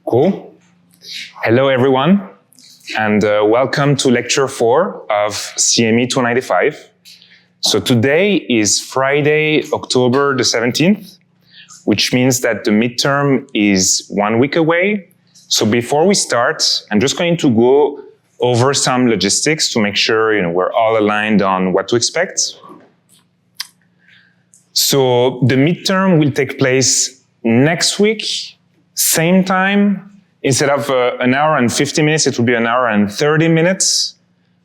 Cool. Hello, everyone, and welcome to lecture 4 of CME295. So today is Friday, October the 17th, which means that the midterm is 1 week away. So before we start, I'm just going to go over some logistics to make sure we're all aligned on what to expect. So the midterm will take place next week, same time. Instead of an hour and 50 minutes, it will be an hour and 30 minutes.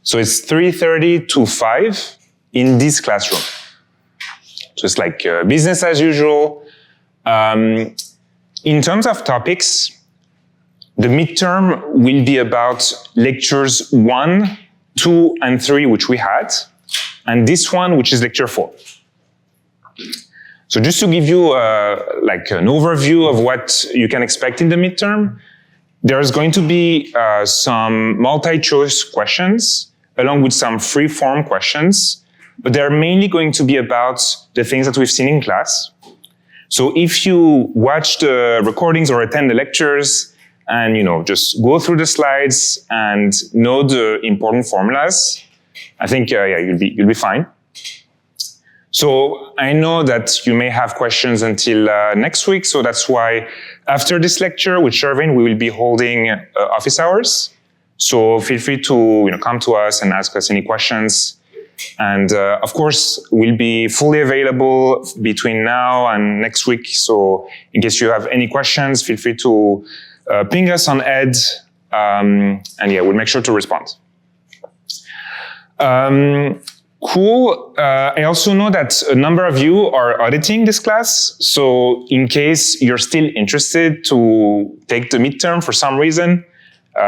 So it's 3:30 to 5 in this classroom. So it's like business as usual. In terms of topics, the midterm will be about lectures 1, 2, and 3, which we had, and this one, which is lecture 4. So just to give you an overview of what you can expect in the midterm, there's going to be some multi-choice questions along with some free-form questions, but they're mainly going to be about the things that we've seen in class. So if you watch the recordings or attend the lectures and just go through the slides and know the important formulas, I think you'll be fine. So I know that you may have questions until next week, so that's why after this lecture with Shervine, we will be holding office hours. So feel free to come to us and ask us any questions. And of course, we'll be fully available between now and next week. So in case you have any questions, feel free to ping us on Ed, and we'll make sure to respond. Cool. I also know that a number of you are auditing this class. So in case you're still interested to take the midterm for some reason,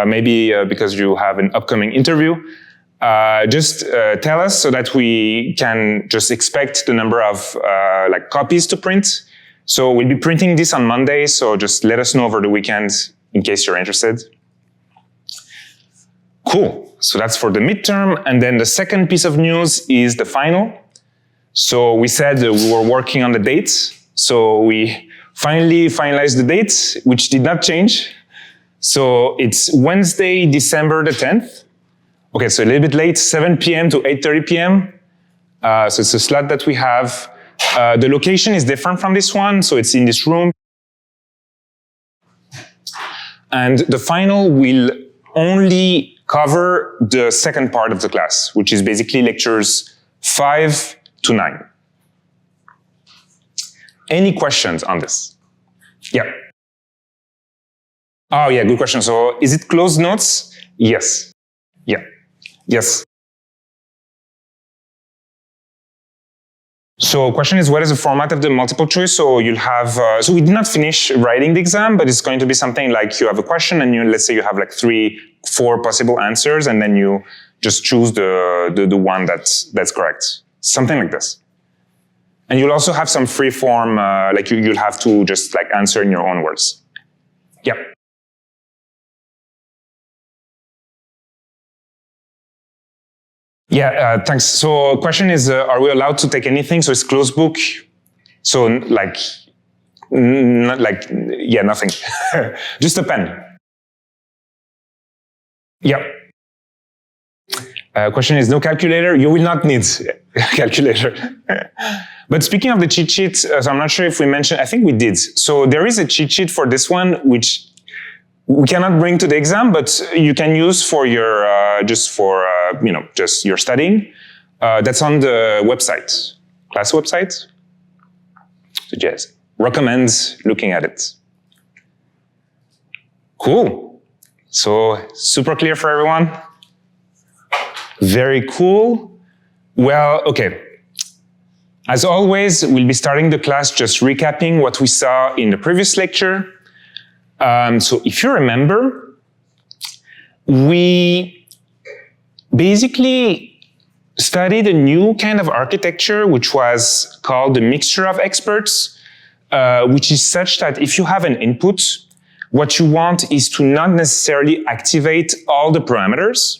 maybe because you have an upcoming interview, just tell us so that we can just expect the number of copies to print. So we'll be printing this on Monday. So just let us know over the weekend in case you're interested. Cool. So that's for the midterm. And then the second piece of news is the final. So we said we were working on the dates. So we finally finalized the dates, which did not change. So it's Wednesday, December the 10th. Okay, so a little bit late, 7 p.m. to 8:30 p.m. So it's a slot that we have. The location is different from this one. So it's in this room. And the final will only cover the second part of the class, which is basically lectures 5 to 9. Any questions on this? Yeah. Oh yeah, good question. So is it closed notes? Yes. Yeah. Yes. So question is, what is the format of the multiple choice? So you'll have, so we did not finish writing the exam, but it's going to be something like you have a question and let's say you have like 3, 4 possible answers, and then you just choose the one that's correct. Something like this. And you'll also have some free form, you'll have to just answer in your own words. Yeah. Yeah, thanks. So question is, are we allowed to take anything? So it's closed book. So nothing. Just a pen. Yeah. Question is, no calculator? You will not need a calculator. But speaking of the cheat sheet, so I'm not sure if we mentioned, I think we did. So there is a cheat sheet for this one, which we cannot bring to the exam, but you can use for your, just your studying. That's on the website, class website. So yes, recommend looking at it. Cool. So super clear for everyone. Very cool. Well, okay. As always, we'll be starting the class just recapping what we saw in the previous lecture. So if you remember, we basically studied a new kind of architecture, which was called the mixture of experts, which is such that if you have an input, what you want is to not necessarily activate all the parameters.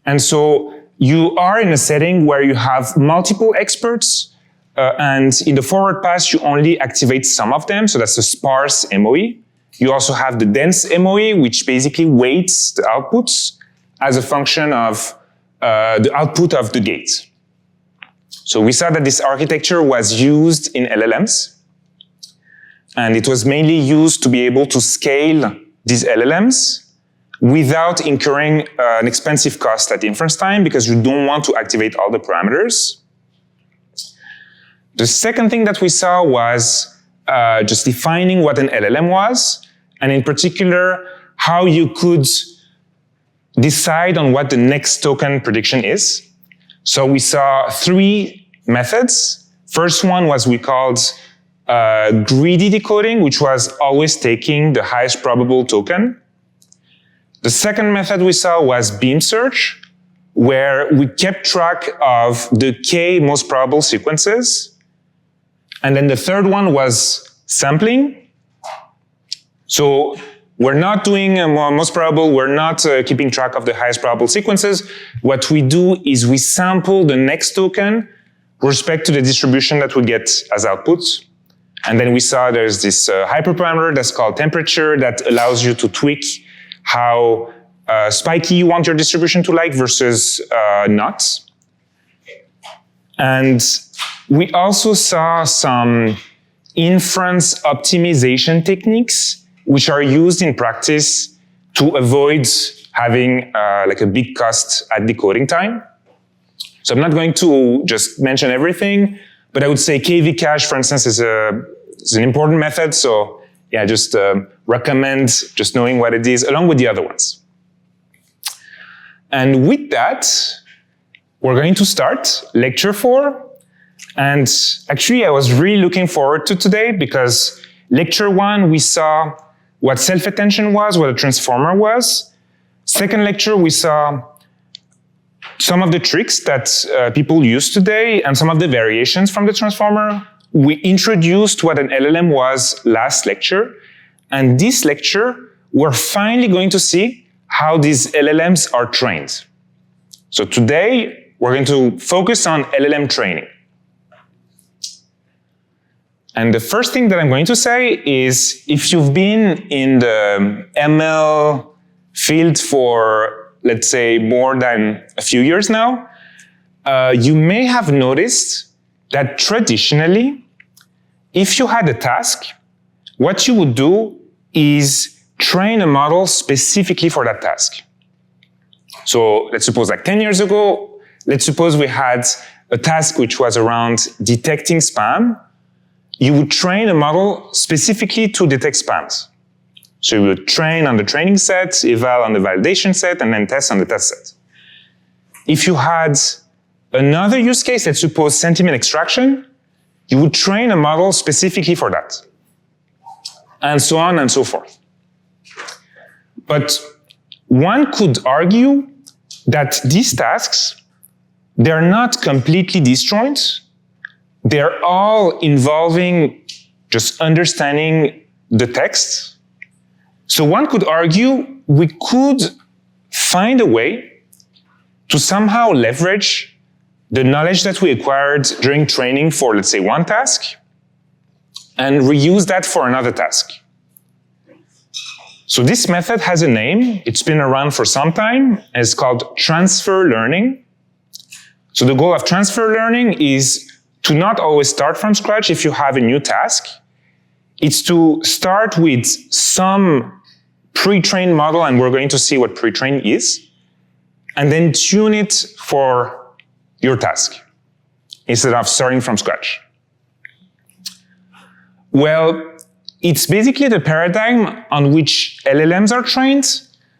And so you are in a setting where you have multiple experts, and in the forward pass, you only activate some of them. So that's a sparse MOE. You also have the dense MOE, which basically weights the outputs as a function of the output of the gate. So we saw that this architecture was used in LLMs, and it was mainly used to be able to scale these LLMs without incurring an expensive cost at inference time, because you don't want to activate all the parameters. The second thing that we saw was just defining what an LLM was, and in particular, how you could decide on what the next token prediction is. So we saw three methods. First one was we called greedy decoding, which was always taking the highest probable token. The second method we saw was beam search, where we kept track of the k most probable sequences. And then the third one was sampling. So we're not doing most probable, we're not keeping track of the highest probable sequences. What we do is we sample the next token with respect to the distribution that we get as outputs. And then we saw there's this hyperparameter that's called temperature that allows you to tweak how spiky you want your distribution to like versus not. And we also saw some inference optimization techniques which are used in practice to avoid having like a big cost at decoding time. So I'm not going to just mention everything, but I would say KV cache, for instance, is an important method. So yeah, just recommend just knowing what it is along with the other ones. And with that, we're going to start lecture 4. And actually, I was really looking forward to today because lecture 1, we saw what self-attention was, what a transformer was. Second lecture, we saw some of the tricks that people use today and some of the variations from the transformer. We introduced what an LLM was last lecture. And this lecture, we're finally going to see how these LLMs are trained. So today, we're going to focus on LLM training. And the first thing that I'm going to say is, if you've been in the ML field for, let's say, more than a few years now, you may have noticed that traditionally, if you had a task, what you would do is train a model specifically for that task. So let's suppose like 10 years ago, let's suppose we had a task which was around detecting spam. You would train a model specifically to detect spams. So you would train on the training set, eval on the validation set, and then test on the test set. If you had another use case, let's suppose sentiment extraction, you would train a model specifically for that. And so on and so forth. But one could argue that these tasks, they're not completely disjoint. They're all involving just understanding the text. So one could argue we could find a way to somehow leverage the knowledge that we acquired during training for, let's say, one task and reuse that for another task. So this method has a name. It's been around for some time, and it's called transfer learning. So the goal of transfer learning is to not always start from scratch if you have a new task. It's to start with some pre-trained model, and we're going to see what pre-trained is, and then tune it for your task instead of starting from scratch. Well, it's basically the paradigm on which LLMs are trained.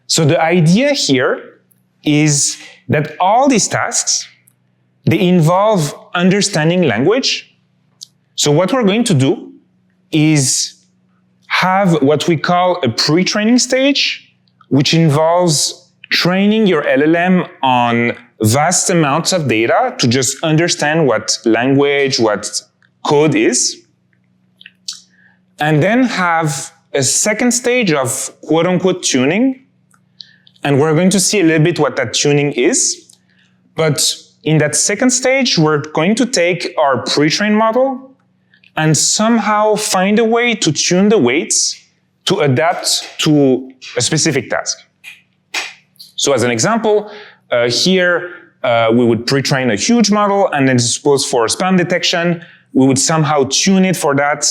So the idea here is that all these tasks, they involve understanding language. So what we're going to do is have what we call a pre-training stage, which involves training your LLM on vast amounts of data to just understand what language, what code is. And then have a second stage of quote-unquote tuning. And we're going to see a little bit what that tuning is. But in that second stage, we're going to take our pre-trained model and somehow find a way to tune the weights to adapt to a specific task. So as an example, here we would pre-train a huge model, and then suppose for spam detection, we would somehow tune it for that.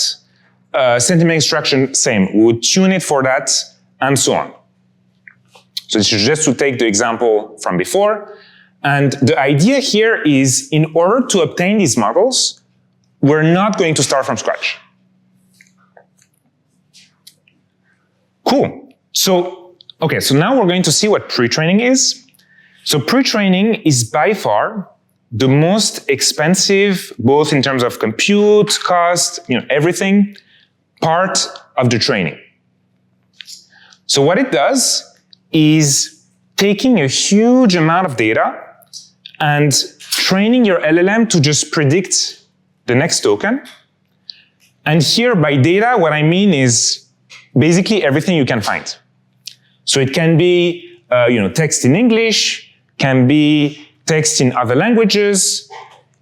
Sentiment extraction, same. We would tune it for that, and so on. So this is just to take the example from before. And the idea here is, in order to obtain these models, we're not going to start from scratch. Cool. So, okay, so now we're going to see what pre-training is. So pre-training is by far the most expensive, both in terms of compute, cost, everything, part of the training. So what it does is taking a huge amount of data and training your LLM to just predict the next token. And here by data, what I mean is basically everything you can find. So it can be text in English, can be text in other languages,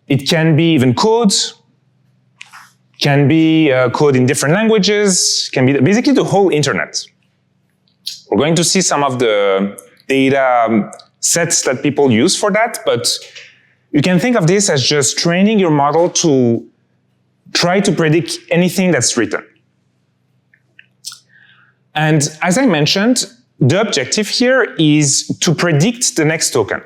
it can be even code, can be code in different languages, can be basically the whole internet. We're going to see some of the data sets that people use for that, but you can think of this as just training your model to try to predict anything that's written. And as I mentioned, the objective here is to predict the next token.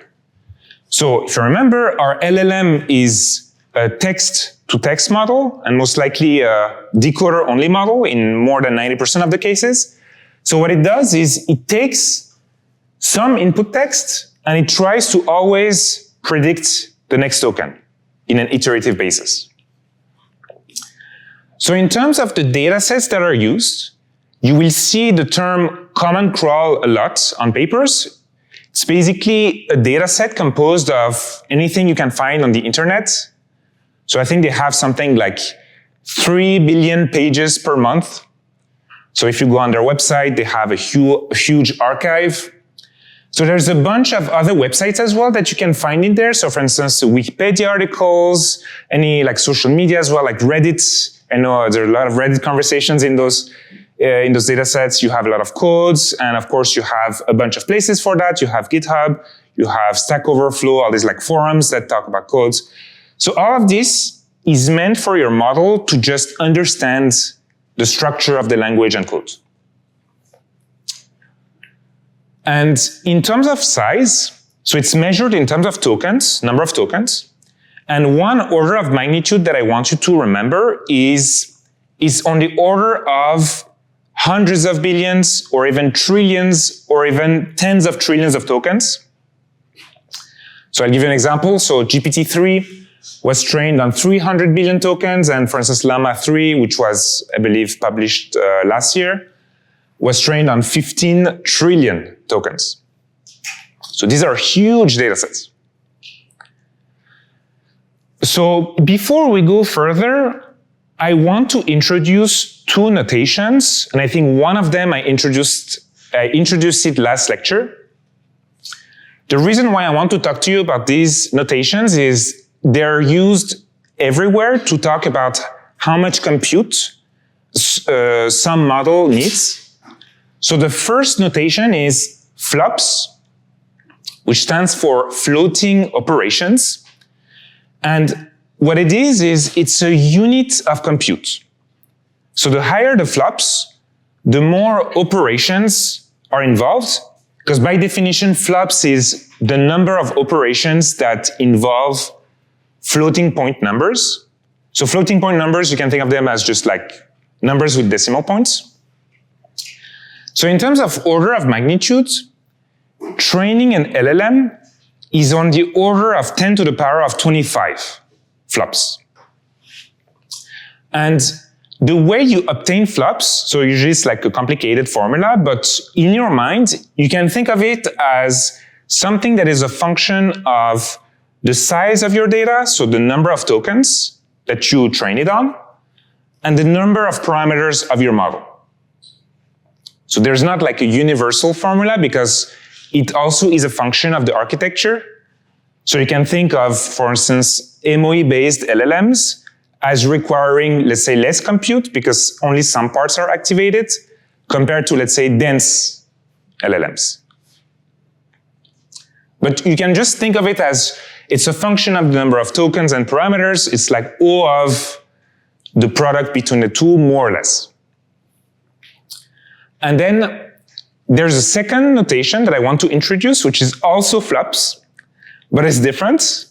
So if you remember, our LLM is a text-to-text model, and most likely a decoder-only model in more than 90% of the cases. So what it does is it takes some input text and it tries to always predict the next token in an iterative basis. So in terms of the data sets that are used, you will see the term command crawl a lot on papers. It's basically a data set composed of anything you can find on the internet. So I think they have something like 3 billion pages per month. So if you go on their website, they have a huge archive. So there's a bunch of other websites as well that you can find in there. So for instance, Wikipedia articles, any like social media as well, like Reddit. I know there are a lot of Reddit conversations in those data sets. You have a lot of codes. And of course, you have a bunch of places for that. You have GitHub, you have Stack Overflow, all these like forums that talk about codes. So all of this is meant for your model to just understand the structure of the language and code. And in terms of size, so it's measured in terms of tokens, number of tokens. And one order of magnitude that I want you to remember is on the order of hundreds of billions, or even trillions, or even tens of trillions of tokens. So I'll give you an example. So GPT-3 was trained on 300 billion tokens, and for instance, Llama 3, which was, I believe, published last year, was trained on 15 trillion tokens. So these are huge data sets. So before we go further, I want to introduce two notations, and I think one of them I introduced it last lecture. The reason why I want to talk to you about these notations is they're used everywhere to talk about how much compute some model needs. So the first notation is FLOPS, which stands for floating operations. And what it is it's a unit of compute. So the higher the FLOPS, the more operations are involved, because by definition, FLOPS is the number of operations that involve floating point numbers. So floating point numbers, you can think of them as just like numbers with decimal points. So in terms of order of magnitude, training an LLM is on the order of 10 to the power of 25 FLOPS. And the way you obtain FLOPS, so usually it's like a complicated formula, but in your mind, you can think of it as something that is a function of the size of your data, so the number of tokens that you train it on, and the number of parameters of your model. So there's not like a universal formula because it also is a function of the architecture. So you can think of, for instance, MOE-based LLMs as requiring, let's say, less compute because only some parts are activated. compared to, let's say, dense LLMs. But you can just think of it as it's a function of the number of tokens and parameters. It's like O of the product between the two, more or less. And then there's a second notation that I want to introduce, which is also FLOPS, but it's different.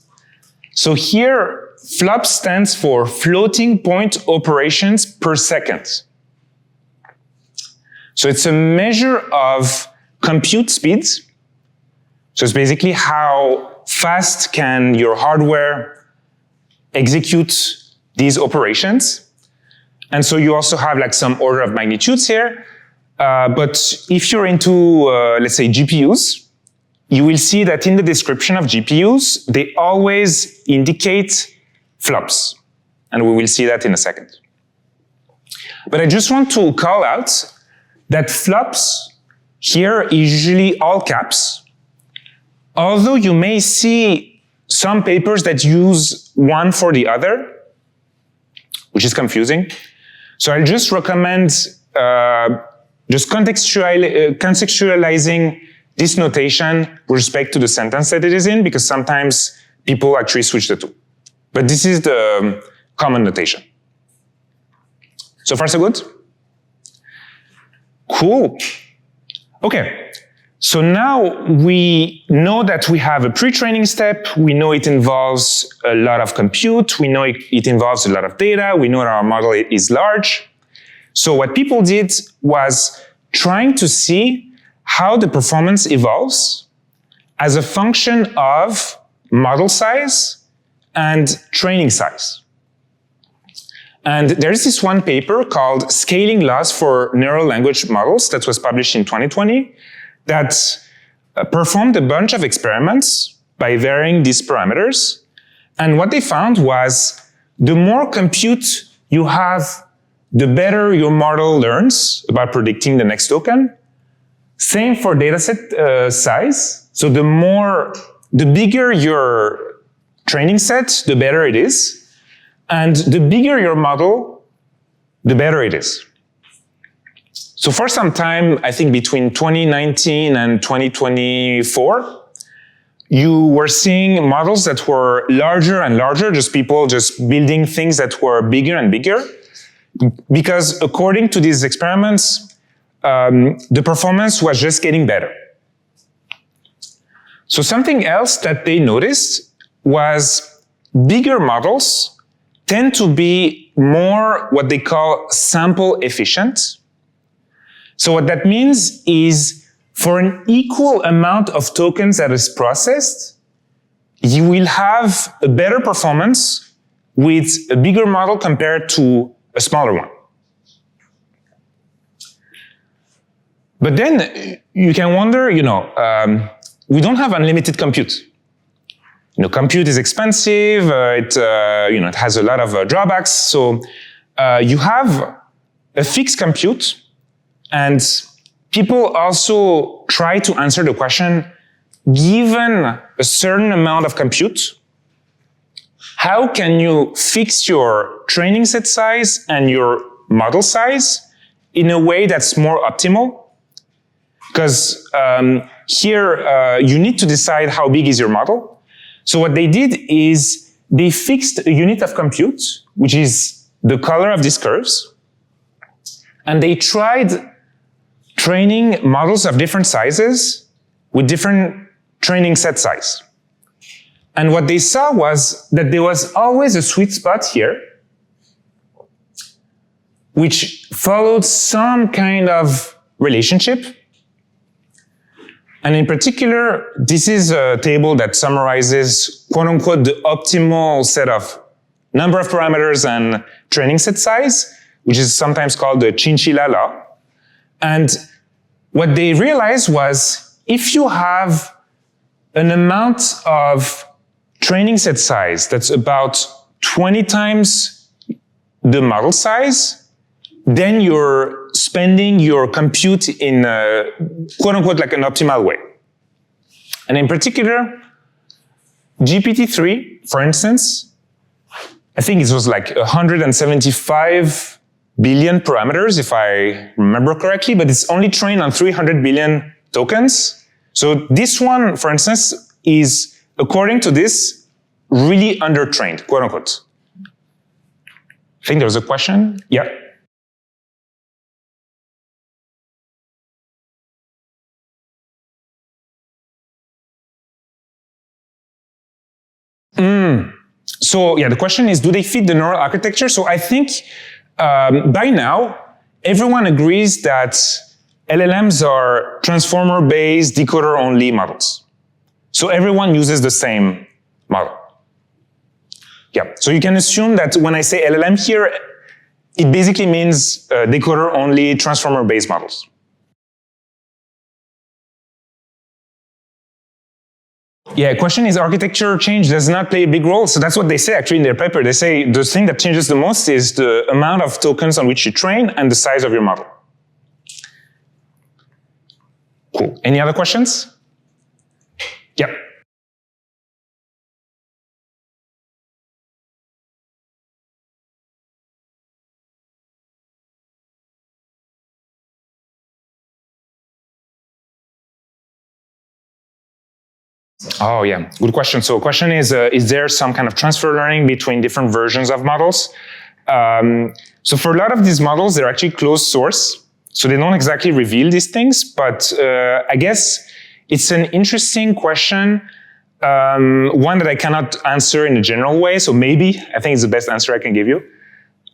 So here, FLOPS stands for floating point operations per second. So it's a measure of compute speeds. So it's basically how fast can your hardware execute these operations. And so you also have like some order of magnitudes here. But if you're into, let's say, GPUs, you will see that in the description of GPUs, they always indicate FLOPS. And we will see that in a second. But I just want to call out that FLOPS here is usually all caps. Although you may see some papers that use one for the other, which is confusing. So I'll just recommend just contextualizing this notation with respect to the sentence that it is in, because sometimes people actually switch the two. But this is the common notation. So far, so good? Cool. Okay. So now we know that we have a pre-training step. We know it involves a lot of compute. We know it involves a lot of data. We know that our model is large. So what people did was trying to see how the performance evolves as a function of model size and training size. And there's this one paper called Scaling Laws for Neural Language Models that was published in 2020 that performed a bunch of experiments by varying these parameters. And what they found was the more compute you have, the better your model learns about predicting the next token. Same for dataset size. So the bigger your training set, the better it is. And the bigger your model, the better it is. So for some time, I think between 2019 and 2024, you were seeing models that were larger and larger, just people just building things that were bigger and bigger. Because according to these experiments, the performance was just getting better. So something else that they noticed was bigger models tend to be more what they call sample efficient. So what that means is for an equal amount of tokens that is processed, you will have a better performance with a bigger model compared to a smaller one. But then you can wonder, we don't have unlimited compute. Compute is expensive. It has a lot of drawbacks. So you have a fixed compute, and people also try to answer the question: given a certain amount of compute, how can you fix your training set size and your model size in a way that's more optimal? Because here you need to decide how big is your model. So what they did is they fixed a unit of compute, which is the color of these curves, and they tried training models of different sizes with different training set size. And what they saw was that there was always a sweet spot here, which followed some kind of relationship. And in particular, this is a table that summarizes, quote unquote, the optimal set of number of parameters and training set size, which is sometimes called the Chinchilla law. And what they realized was if you have an amount of training set size that's about 20 times the model size, then you're spending your compute in a, quote unquote, like an optimal way. And in particular, GPT-3, for instance, I think it was like 175 billion parameters, if I remember correctly, but it's only trained on 300 billion tokens. So this one, for instance, is, according to this, really undertrained, quote unquote. I think there was a question. Yeah. So yeah, the question is, do they fit the neural architecture? So I think by now, everyone agrees that LLMs are transformer-based, decoder-only models. So everyone uses the same model. Yeah, so you can assume that when I say LLM here, it basically means decoder-only, transformer-based models. Yeah, question is, architecture change does not play a big role. So that's what they say actually in their paper. They say the thing that changes the most is the amount of tokens on which you train and the size of your model. Cool. Any other questions? Yeah. Oh yeah, good question. So question is there some kind of transfer learning between different versions of models? So for a lot of these models, they're actually closed source. So they don't exactly reveal these things, but I guess it's an interesting question, one that I cannot answer in a general way. So maybe, I think it's the best answer I can give you.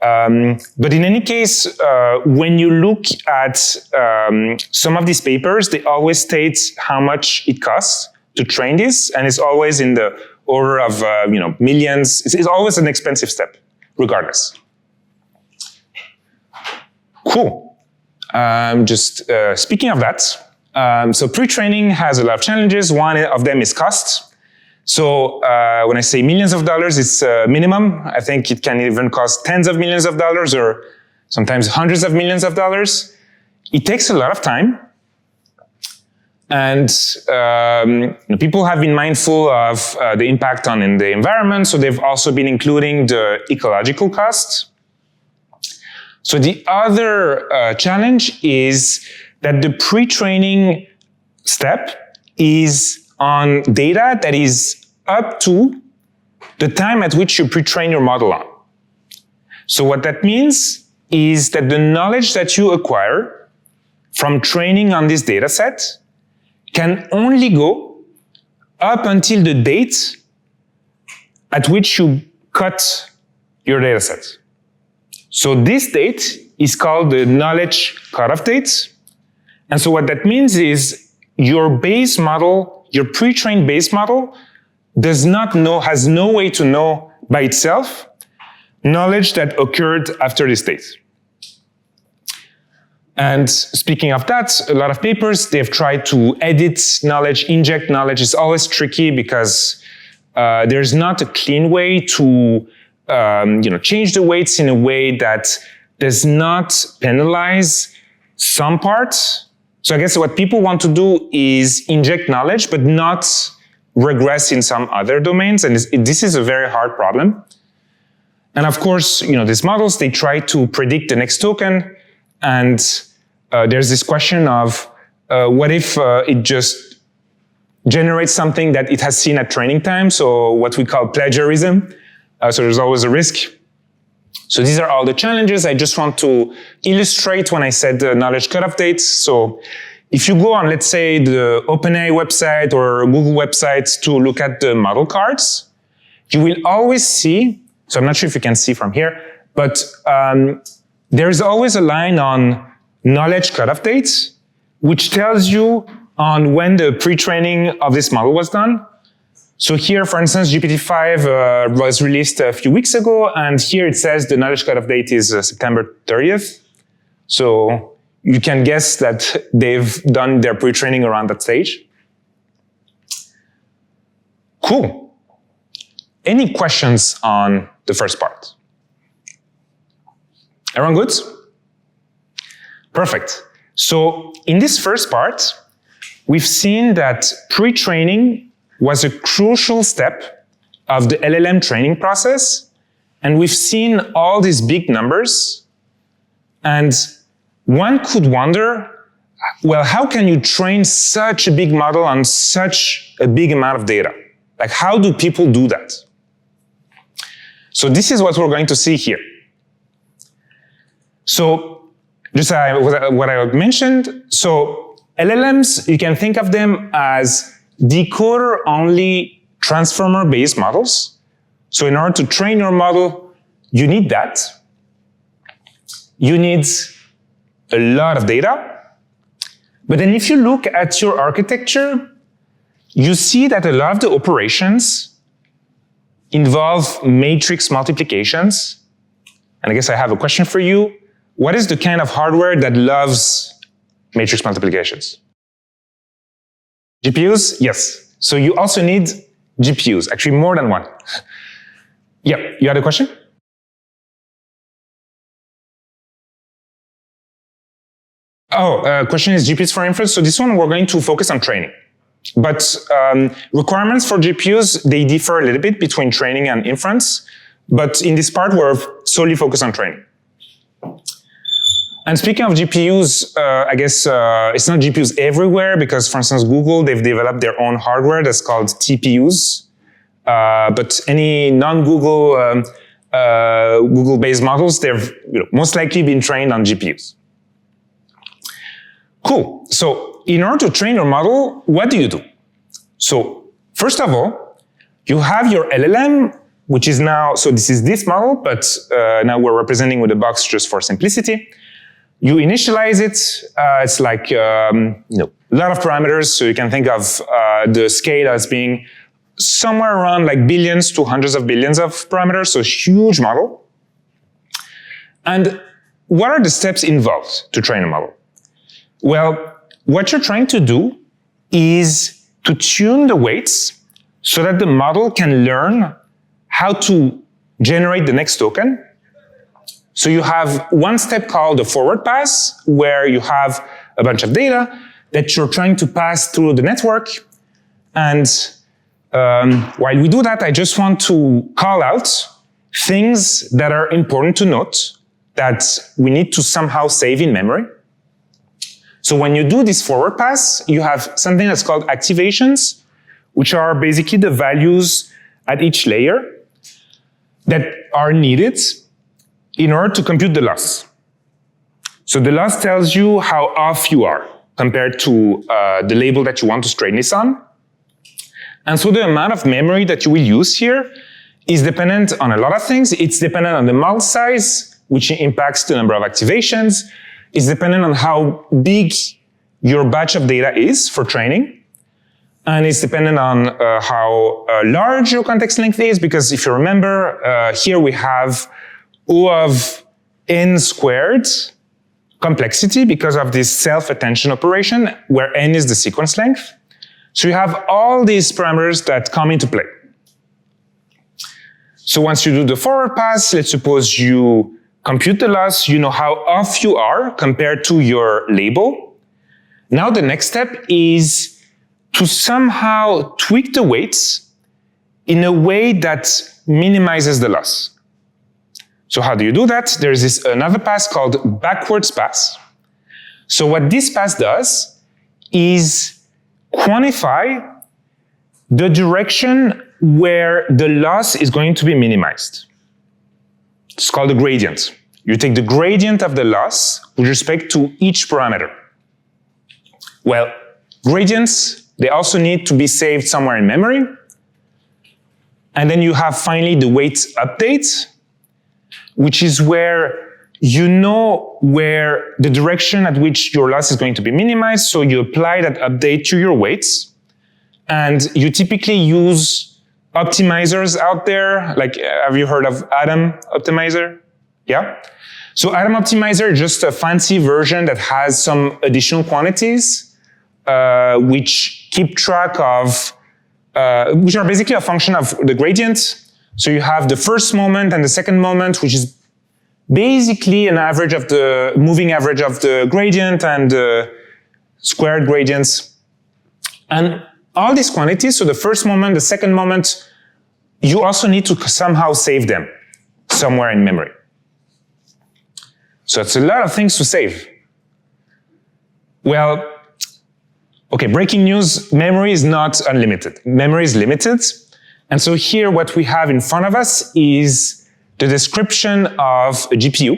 But in any case, when you look at some of these papers, they always state how much it costs to train this, and it's always in the order of millions. It's always an expensive step, regardless. Cool. Just speaking of that, so pre-training has a lot of challenges. One of them is cost. So when I say millions of dollars, it's minimum. I think it can even cost tens of millions of dollars or sometimes hundreds of millions of dollars. It takes a lot of time. And people have been mindful of the impact on in the environment, so they've also been including the ecological cost. So the other challenge is that the pre-training step is on data that is up to the time at which you pre-train your model on. So what that means is that the knowledge that you acquire from training on this data set can only go up until the date at which you cut your data set. So this date is called the knowledge cutoff date. And so what that means is your base model, your pre-trained base model, has no way to know by itself knowledge that occurred after this date. And speaking of that, a lot of papers, they've tried to edit knowledge, inject knowledge. It's always tricky because there's not a clean way to change the weights in a way that does not penalize some parts. So I guess what people want to do is inject knowledge, but not regress in some other domains. And this is a very hard problem. And of course, these models, they try to predict the next token. And there's this question of what if it just generates something that it has seen at training time, so what we call plagiarism. So there's always a risk. So these are all the challenges. I just want to illustrate when I said the knowledge cutoff dates. So if you go on, let's say, the OpenAI website or Google websites to look at the model cards, you will always see, so I'm not sure if you can see from here, but there's always a line on knowledge cutoff dates, which tells you on when the pre-training of this model was done. So here, for instance, GPT-5 was released a few weeks ago, and here it says the knowledge cutoff date is September 30th. So you can guess that they've done their pre-training around that stage. Cool. Any questions on the first part? Everyone good? Perfect. So in this first part, we've seen that pre-training was a crucial step of the LLM training process. And we've seen all these big numbers And one could wonder, well, how can you train such a big model on such a big amount of data? Like, how do people do that? So this is what we're going to see here. So just what I mentioned, so LLMs, you can think of them as decoder-only transformer-based models. So in order to train your model, you need that. You need a lot of data. But then if you look at your architecture, you see that a lot of the operations involve matrix multiplications. And I guess I have a question for you. What is the kind of hardware that loves matrix multiplications? GPUs? Yes. So you also need GPUs, actually more than one. Yeah, you had a question? Oh, question is GPUs for inference. So this one we're going to focus on training. But requirements for GPUs, they differ a little bit between training and inference. But in this part, we're solely focused on training. And speaking of GPUs, I guess it's not GPUs everywhere because, for instance, Google, they've developed their own hardware that's called TPUs. But any non-Google Google-based models, they've most likely been trained on GPUs. Cool. So in order to train your model, what do you do? So first of all, you have your LLM, which is now, so this is this model, but now we're representing with a box just for simplicity. You initialize it. It's like a lot of parameters. So you can think of the scale as being somewhere around like billions to hundreds of billions of parameters. So huge model. And what are the steps involved to train a model? Well, what you're trying to do is to tune the weights so that the model can learn how to generate the next token. So you have one step called the forward pass, where you have a bunch of data that you're trying to pass through the network. And while we do that, I just want to call out things that are important to note that we need to somehow save in memory. So when you do this forward pass, you have something that's called activations, which are basically the values at each layer that are needed in order to compute the loss. So the loss tells you how off you are compared to the label that you want to train this on. And so the amount of memory that you will use here is dependent on a lot of things. It's dependent on the model size, which impacts the number of activations. It's dependent on how big your batch of data is for training. And it's dependent on how large your context length is, because if you remember, here we have O of n squared complexity because of this self-attention operation, where n is the sequence length. So you have all these parameters that come into play. So once you do the forward pass, let's suppose you compute the loss, you know how off you are compared to your label. Now the next step is to somehow tweak the weights in a way that minimizes the loss. So how do you do that? There's this another pass called backwards pass. So what this pass does is quantify the direction where the loss is going to be minimized. It's called a gradient. You take the gradient of the loss with respect to each parameter. Well, gradients, they also need to be saved somewhere in memory. And then you have finally the weight update, which is where you know where the direction at which your loss is going to be minimized. So you apply that update to your weights. And you typically use optimizers out there. Like, have you heard of Atom Optimizer? Yeah? So Atom Optimizer is just a fancy version that has some additional quantities, which keep track of, which are basically a function of the gradient. So you have the first moment and the second moment, which is basically an average of the moving average of the gradient and the squared gradients. And all these quantities, so the first moment, the second moment, you also need to somehow save them somewhere in memory. So it's a lot of things to save. Well, okay, breaking news, memory is not unlimited. Memory is limited. And so here what we have in front of us is the description of a GPU.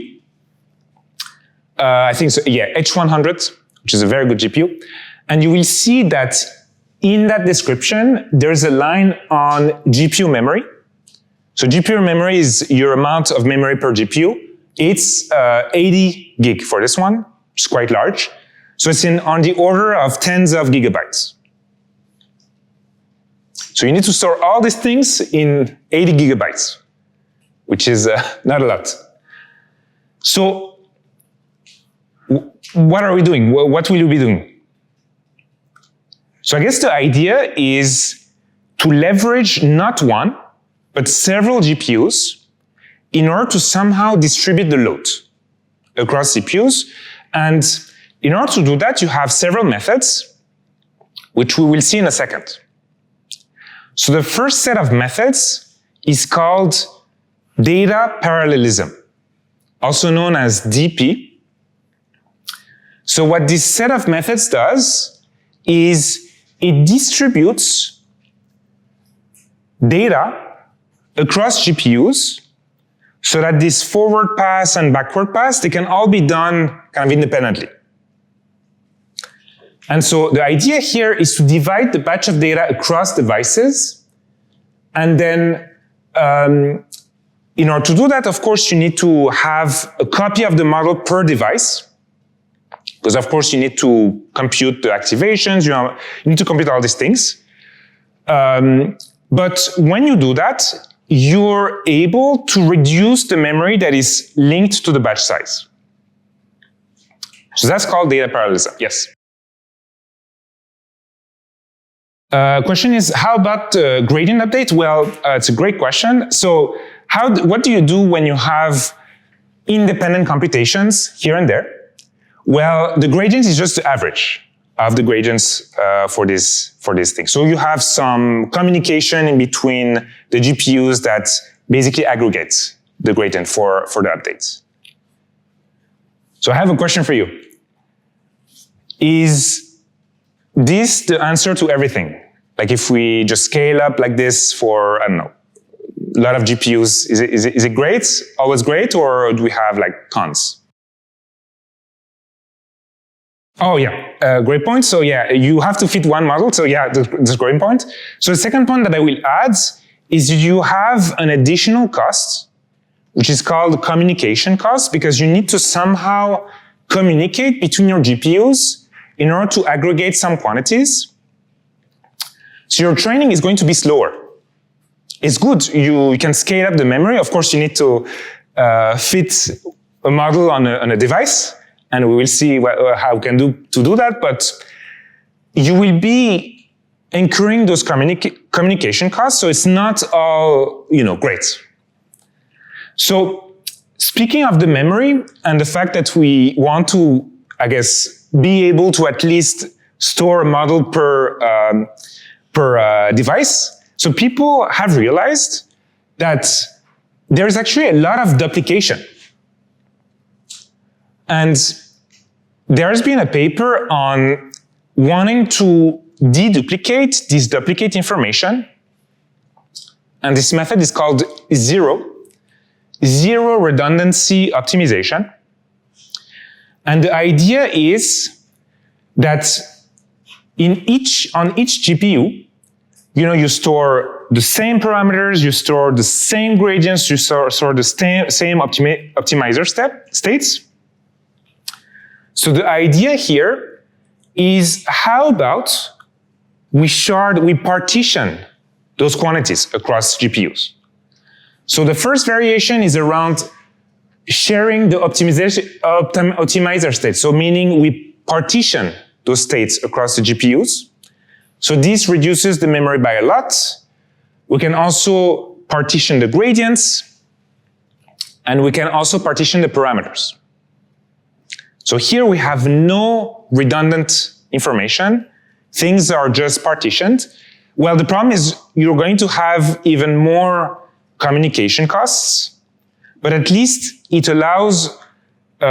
I think so, yeah, H100, which is a very good GPU. And you will see that in that description, there's a line on GPU memory. So GPU memory is your amount of memory per GPU. It's 80 gig for this one, which is quite large. So it's on the order of tens of gigabytes. So you need to store all these things in 80 gigabytes, which is not a lot. So what are we doing? What will you be doing? So I guess the idea is to leverage not one, but several GPUs in order to somehow distribute the load across CPUs. And in order to do that, you have several methods, which we will see in a second. So the first set of methods is called data parallelism, also known as DP. So what this set of methods does is it distributes data across GPUs so that this forward pass and backward pass, they can all be done kind of independently. And so the idea here is to divide the batch of data across devices. And then in order to do that, of course, you need to have a copy of the model per device. Because of course you need to compute the activations, you need to compute all these things. But when you do that, you're able to reduce the memory that is linked to the batch size. So that's called data parallelism. Yes. Question is, how about gradient update? Well, it's a great question. So what do you do when you have independent computations here and there? Well, the gradient is just the average of the gradients for this thing. So you have some communication in between the GPUs that basically aggregates the gradient for the updates. So I have a question for you. Is this the answer to everything? Like if we just scale up like this for, I don't know, a lot of GPUs, is it great, always great, or do we have like cons? Oh yeah, great point. So yeah, you have to fit one model. So yeah, that's a great point. So the second point that I will add is you have an additional cost, which is called communication cost, because you need to somehow communicate between your GPUs in order to aggregate some quantities. So your training is going to be slower. It's good, you can scale up the memory. Of course, you need to fit a model on a device. And we will see how we can do that, but you will be incurring those communication costs, so it's not all great. So speaking of the memory and the fact that we want to, I guess, be able to at least store a model per device, so people have realized that there's actually a lot of duplication. And there's been a paper on wanting to deduplicate this duplicate information. And this method is called zero redundancy optimization. And the idea is that on each GPU, you store the same parameters, you store the same gradients, you store the same optimizer states. So the idea here is, how about we partition those quantities across GPUs? So the first variation is around sharing the optimizer states. So meaning we partition those states across the GPUs. So this reduces the memory by a lot. We can also partition the gradients, and we can also partition the parameters. So here we have no redundant information. Things are just partitioned. Well, the problem is you're going to have even more communication costs, but at least it allows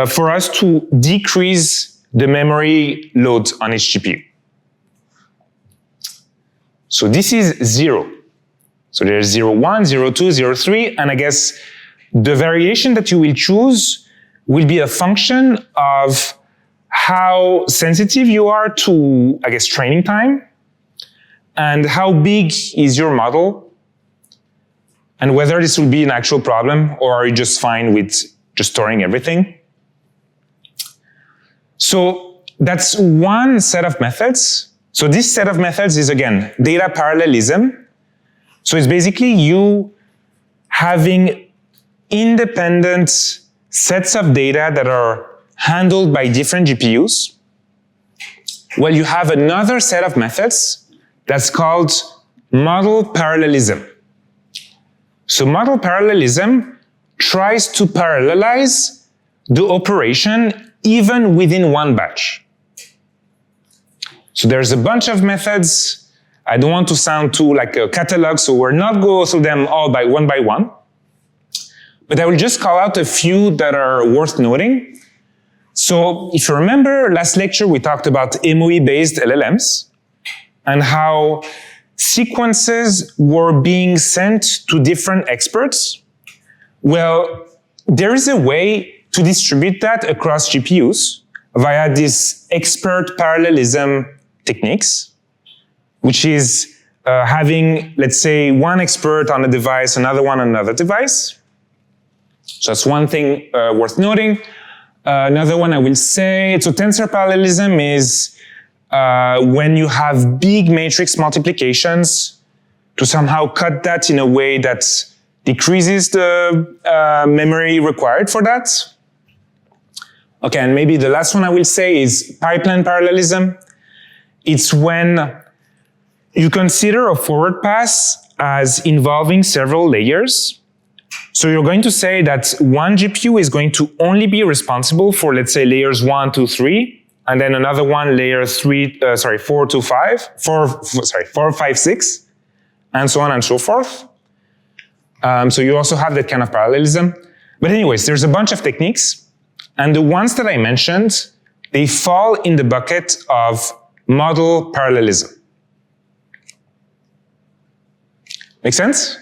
for us to decrease the memory load on each GPU. So this is 0. So there's 0, 1, 0, 2, 0, 3, and I guess the variation that you will choose will be a function of how sensitive you are to, I guess, training time, and how big is your model, and whether this will be an actual problem, or are you just fine with just storing everything. So that's one set of methods. So this set of methods is, again, data parallelism. So it's basically you having independent sets of data that are handled by different GPUs. Well, you have another set of methods that's called model parallelism. So model parallelism tries to parallelize the operation even within one batch. So there's a bunch of methods. I don't want to sound too like a catalog, so we're not going through them all by one. But I will just call out a few that are worth noting. So if you remember, last lecture we talked about MOE-based LLMs and how sequences were being sent to different experts. Well, there is a way to distribute that across GPUs via these expert parallelism techniques, which is having, let's say, one expert on a device, another one on another device. So that's one thing worth noting. Another one I will say, so tensor parallelism is when you have big matrix multiplications to somehow cut that in a way that decreases the memory required for that. Okay, and maybe the last one I will say is pipeline parallelism. It's when you consider a forward pass as involving several layers. So you're going to say that one GPU is going to only be responsible for, let's say, layers 1, 2, 3, and then another one, layer 4 to 5, 4, 5, 6, and so on and so forth. So you also have that kind of parallelism. But anyways, there's a bunch of techniques, and the ones that I mentioned, they fall in the bucket of model parallelism. Make sense?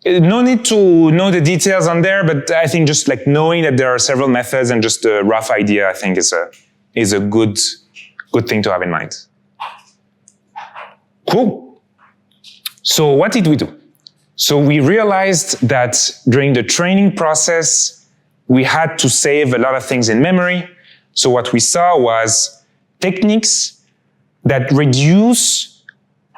No need to know the details on there, but I think just like knowing that there are several methods and just a rough idea, I think is a good thing to have in mind. Cool. So what did we do? So we realized that during the training process, we had to save a lot of things in memory. So what we saw was techniques that reduce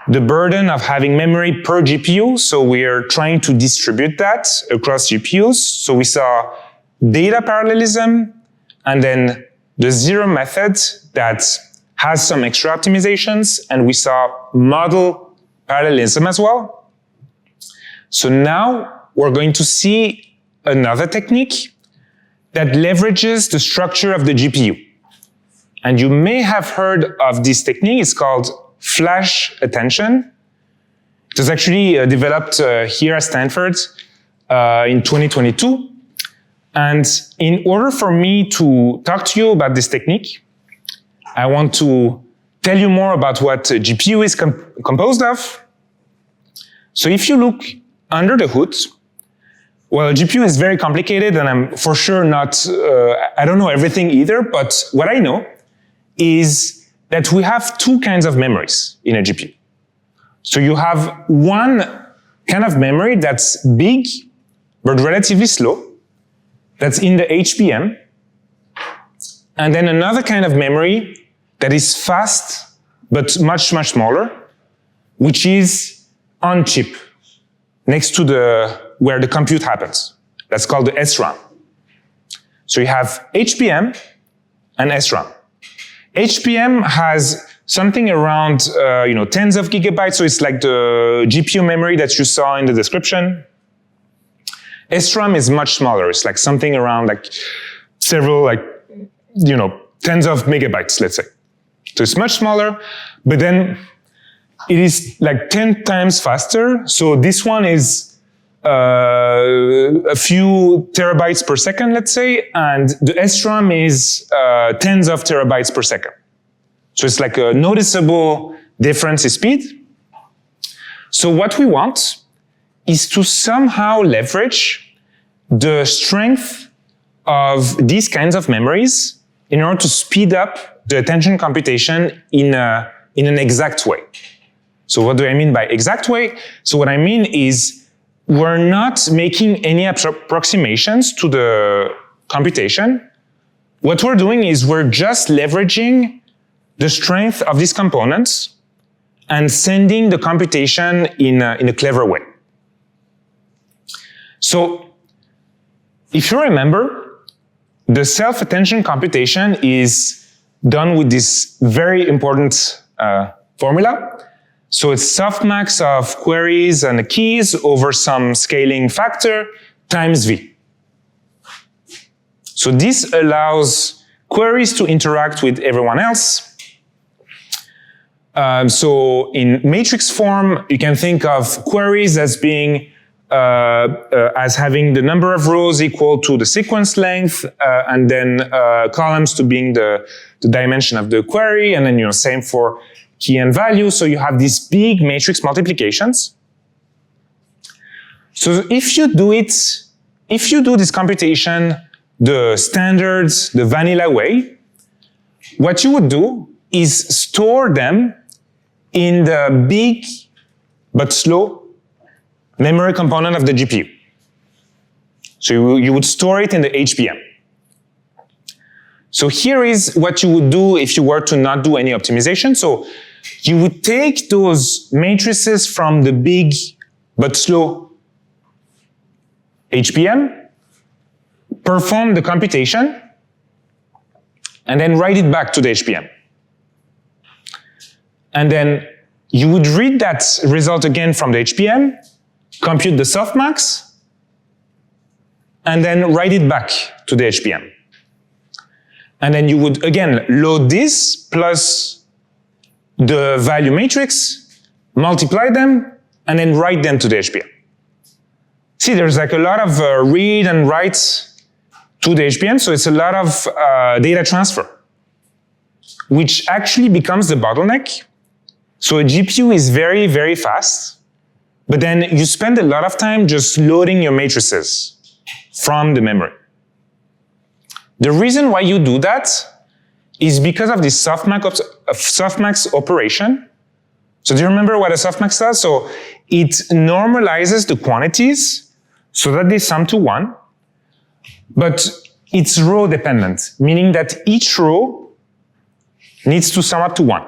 the burden of having memory per GPU, so we're trying to distribute that across GPUs. So we saw data parallelism, and then the zero method that has some extra optimizations, and we saw model parallelism as well. So now we're going to see another technique that leverages the structure of the GPU. And you may have heard of this technique. It's called flash attention. It was actually developed here at Stanford in 2022. And in order for me to talk to you about this technique, I want to tell you more about what a GPU is composed of. So if you look under the hood, well, a GPU is very complicated, and I'm for sure not, I don't know everything either, but what I know is that we have two kinds of memories in a GPU. So you have one kind of memory that's big, but relatively slow, that's in the HBM, and then another kind of memory that is fast, but much, much smaller, which is on chip, next to where the compute happens. That's called the SRAM. So you have HBM and SRAM. HBM has something around, tens of gigabytes, so it's like the GPU memory that you saw in the description. SRAM is much smaller. It's like something around like several, tens of megabytes, let's say. So it's much smaller, but then it is like 10 times faster. So this one is a few terabytes per second, let's say, and the SRAM is tens of terabytes per second. So it's like a noticeable difference in speed. So what we want is to somehow leverage the strength of these kinds of memories in order to speed up the attention computation in an exact way. So what do I mean by exact way? So what I mean is we're not making any approximations to the computation. What we're doing is we're just leveraging the strength of these components and sending the computation in a clever way. So if you remember, the self-attention computation is done with this very important formula. So it's softmax of queries and keys over some scaling factor times V. So this allows queries to interact with everyone else. So in matrix form, you can think of queries as being as having the number of rows equal to the sequence length, and then columns to being the dimension of the query, and then same for key and value. So you have these big matrix multiplications. So if you do this computation the standards, the vanilla way, what you would do is store them in the big but slow memory component of the GPU. So you would store it in the HBM. So here is what you would do if you were to not do any optimization. So you would take those matrices from the big but slow HBM, perform the computation, and then write it back to the HBM. And then you would read that result again from the HBM, compute the softmax, and then write it back to the HBM. And then you would, again, load this plus the value matrix, multiply them, and then write them to the HBM. See, there's like a lot of read and write to the HBM, so it's a lot of data transfer, which actually becomes the bottleneck. So a GPU is very, very fast, but then you spend a lot of time just loading your matrices from the memory. The reason why you do that is because of this softmax operation. So do you remember what a softmax does? So it normalizes the quantities so that they sum to 1, but it's row dependent, meaning that each row needs to sum up to 1.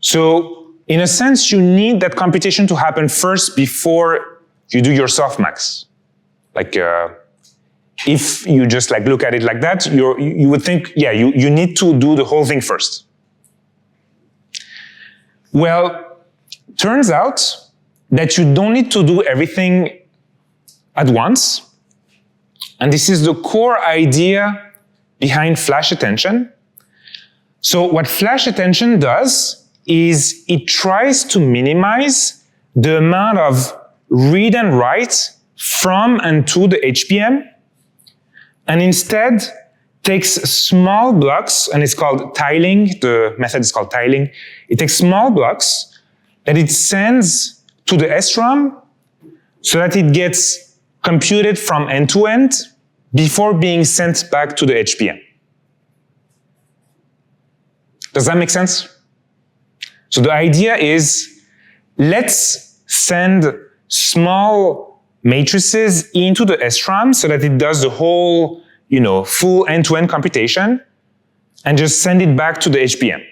So in a sense, you need that computation to happen first before you do your softmax. Like, if you just like look at it like that, you would think, yeah, you need to do the whole thing first. Well, turns out that you don't need to do everything at once. And this is the core idea behind flash attention. So what flash attention does is it tries to minimize the amount of read and write from and to the HBM, and instead takes small blocks, and it's called tiling. The method is called tiling. It takes small blocks that it sends to the SRAM so that it gets computed from end to end before being sent back to the HBM. Does that make sense? So the idea is, let's send small matrices into the SRAM so that it does the whole, full end-to-end computation, and just send it back to the HBM.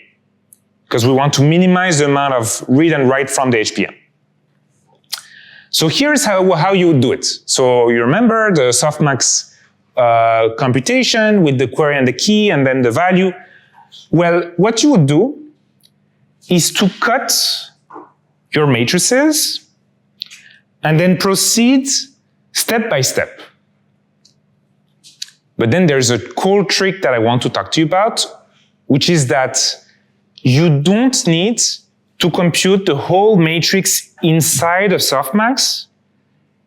Because we want to minimize the amount of read and write from the HBM. So here's how you would do it. So you remember the softmax computation with the query and the key and then the value. Well, what you would do is to cut your matrices and then proceed step by step. But then there's a cool trick that I want to talk to you about, which is that you don't need to compute the whole matrix inside of softmax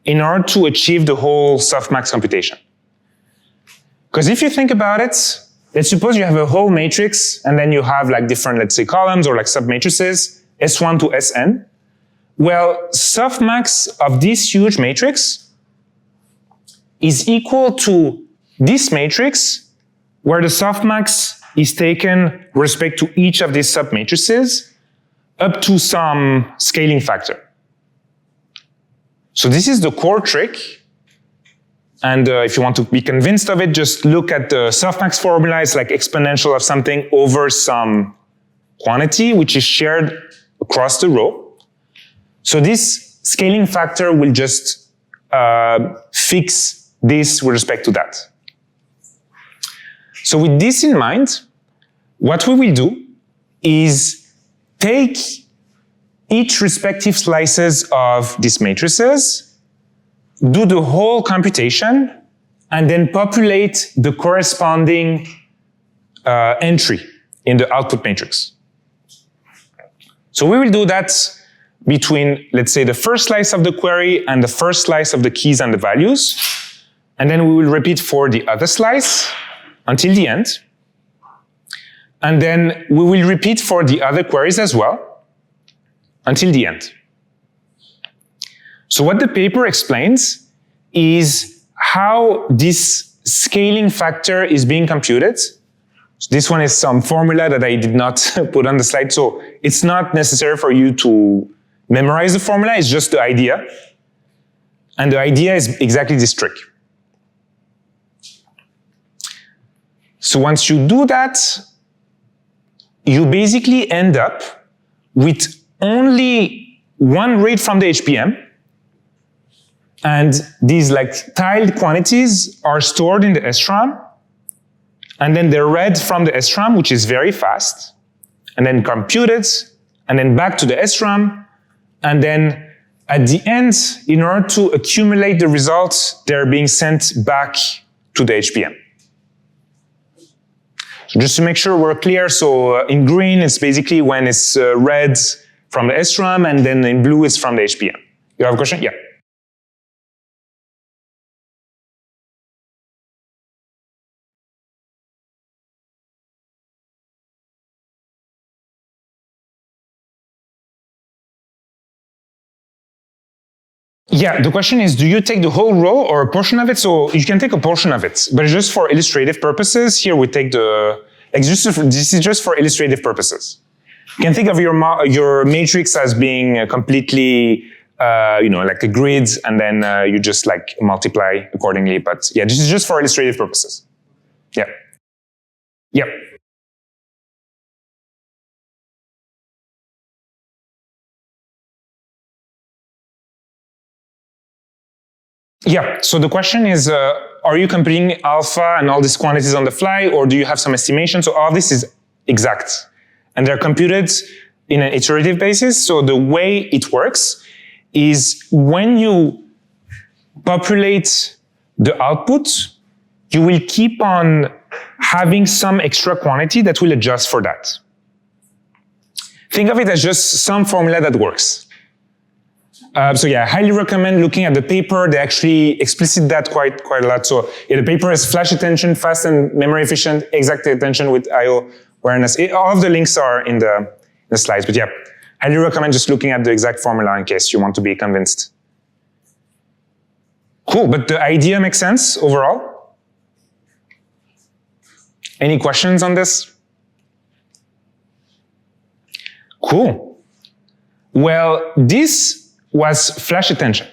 in order to achieve the whole softmax computation. Because if you think about it, let's suppose you have a whole matrix and then you have like different, let's say, columns or like submatrices, S1 to Sn. Well, softmax of this huge matrix is equal to this matrix where the softmax is taken with respect to each of these submatrices up to some scaling factor. So this is the core trick. And if you want to be convinced of it, just look at the softmax formula. It's like exponential of something over some quantity, which is shared across the row. So this scaling factor will just fix this with respect to that. So with this in mind, what we will do is take each respective slices of these matrices, do the whole computation, and then populate the corresponding entry in the output matrix. So we will do that between, let's say, the first slice of the query and the first slice of the keys and the values. And then we will repeat for the other slice until the end. And then we will repeat for the other queries as well until the end. So what the paper explains is how this scaling factor is being computed. So this one is some formula that I did not put on the slide. So it's not necessary for you to memorize the formula, it's just the idea. And the idea is exactly this trick. So once you do that, you basically end up with only one read from the HPM. And these like tiled quantities are stored in the SRAM. And then they're read from the SRAM, which is very fast. And then computed, and then back to the SRAM. And then at the end, in order to accumulate the results, they're being sent back to the HPM. So just to make sure we're clear, so in green, it's basically when it's read from the SRAM, and then in blue, it's from the HPM. You have a question? Yeah. Yeah, the question is, do you take the whole row or a portion of it? So you can take a portion of it, but just for illustrative purposes, here we take the, this is just for illustrative purposes. You can think of your matrix as being completely, like a grid, and then you just like multiply accordingly. But yeah, this is just for illustrative purposes. Yeah. Yeah. Yeah, so the question is, are you computing alpha and all these quantities on the fly, or do you have some estimation? So all this is exact. And they're computed in an iterative basis. So the way it works is when you populate the output, you will keep on having some extra quantity that will adjust for that. Think of it as just some formula that works. So yeah, I highly recommend looking at the paper. They actually explicit that quite a lot. So yeah, the paper is flash attention, fast and memory efficient, exact attention with I/O awareness. All of the links are in the slides. But yeah, highly recommend just looking at the exact formula in case you want to be convinced. Cool, but the idea makes sense overall? Any questions on this? Cool. Well, this was flash attention.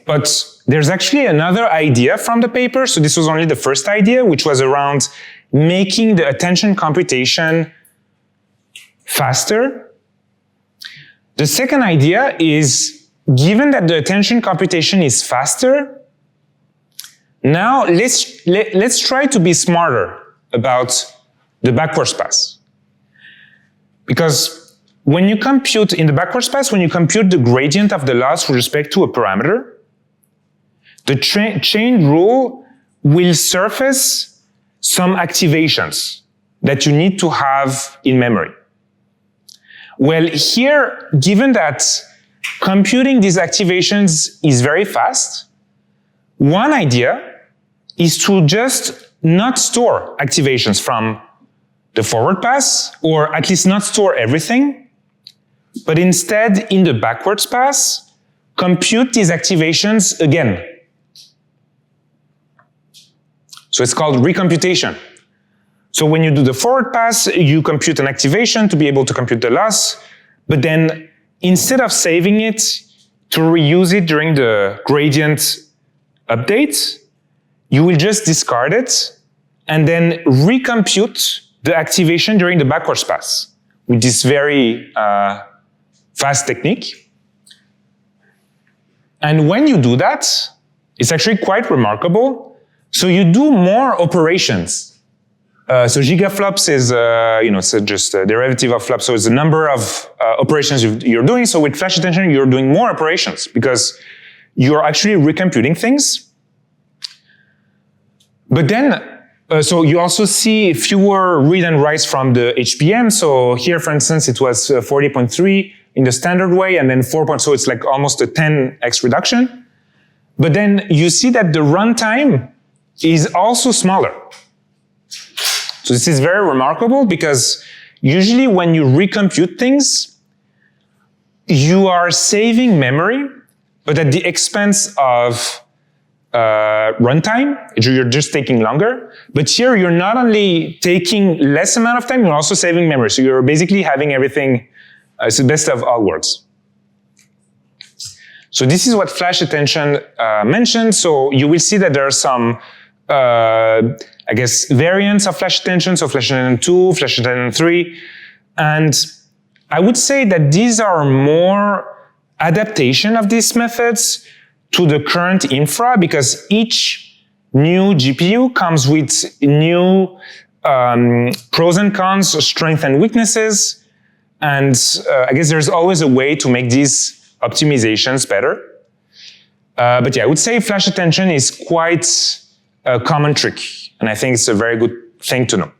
But there's actually another idea from the paper. So this was only the first idea, which was around making the attention computation faster. The second idea is, given that the attention computation is faster, now let's try to be smarter about the backwards pass. Because when you compute, in the backwards pass, when you compute the gradient of the loss with respect to a parameter, the chain rule will surface some activations that you need to have in memory. Well, here, given that computing these activations is very fast, one idea is to just not store activations from the forward pass, or at least not store everything, but instead, in the backwards pass, compute these activations again. So it's called recomputation. So when you do the forward pass, you compute an activation to be able to compute the loss, but then instead of saving it to reuse it during the gradient update, you will just discard it and then recompute the activation during the backwards pass with this very fast technique. And when you do that, it's actually quite remarkable. So you do more operations. So gigaflops is, it's just a derivative of flops. So it's the number of operations you're doing. So with flash attention, you're doing more operations because you're actually recomputing things. But then, so you also see fewer read and writes from the HPM. So here, for instance, it was 40.3 in the standard way, and then 4. So it's like almost a 10x reduction. But then you see that the runtime is also smaller. So this is very remarkable because usually when you recompute things, you are saving memory, but at the expense of runtime. You're just taking longer. But here you're not only taking less amount of time, you're also saving memory. So you're basically having everything, it's the best of all worlds. So this is what flash attention mentioned. So you will see that there are some I guess, variants of flash attention, so flash attention 2, flash attention 3. And I would say that these are more adaptation of these methods to the current infra, because each new GPU comes with new pros and cons, strengths and weaknesses. And I guess there's always a way to make these optimizations better. But yeah, I would say flash attention is quite a common trick. And I think it's a very good thing to know.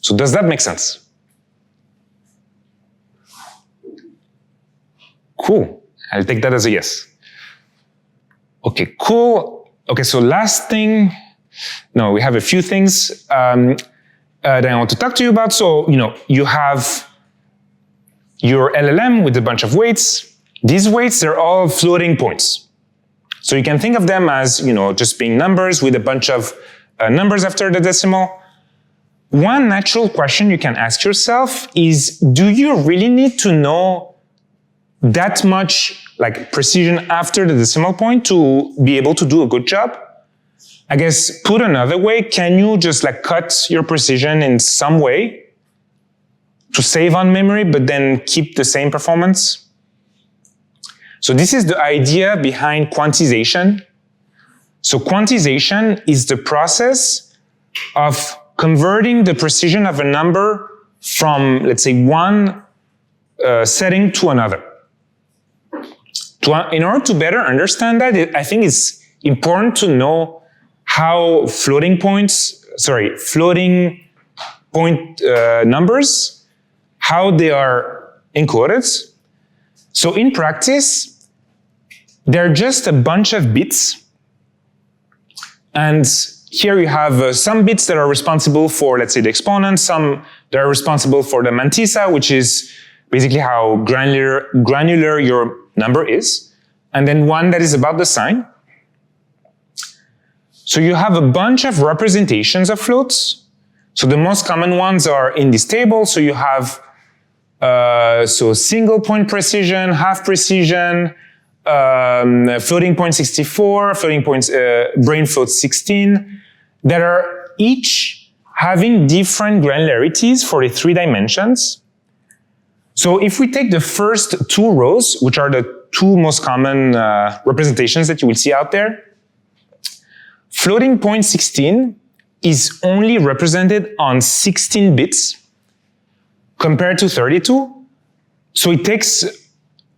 So does that make sense? Cool. I'll take that as a yes. Okay, cool. Okay, so last thing. No, we have a few things that I want to talk to you about. So, you have your LLM with a bunch of weights. These weights, they're all floating points. So you can think of them as, just being numbers with a bunch of numbers after the decimal. One natural question you can ask yourself is, do you really need to know that much precision after the decimal point to be able to do a good job? I guess put another way, can you just cut your precision in some way to save on memory, but then keep the same performance? So this is the idea behind quantization. So quantization is the process of converting the precision of a number from, let's say, one setting to another. In order to better understand that, I think it's important to know how floating point numbers, how they are encoded. So in practice, they're just a bunch of bits. And here you have some bits that are responsible for, let's say, the exponent, some that are responsible for the mantissa, which is basically how granular your number is. And then one that is about the sign. So you have a bunch of representations of floats. So the most common ones are in this table. So you have single point precision, half precision, floating point 64, floating point brain float 16, that are each having different granularities for the 3 dimensions. So if we take the first 2 rows, which are the 2 most common representations that you will see out there, floating point 16 is only represented on 16 bits compared to 32. So it takes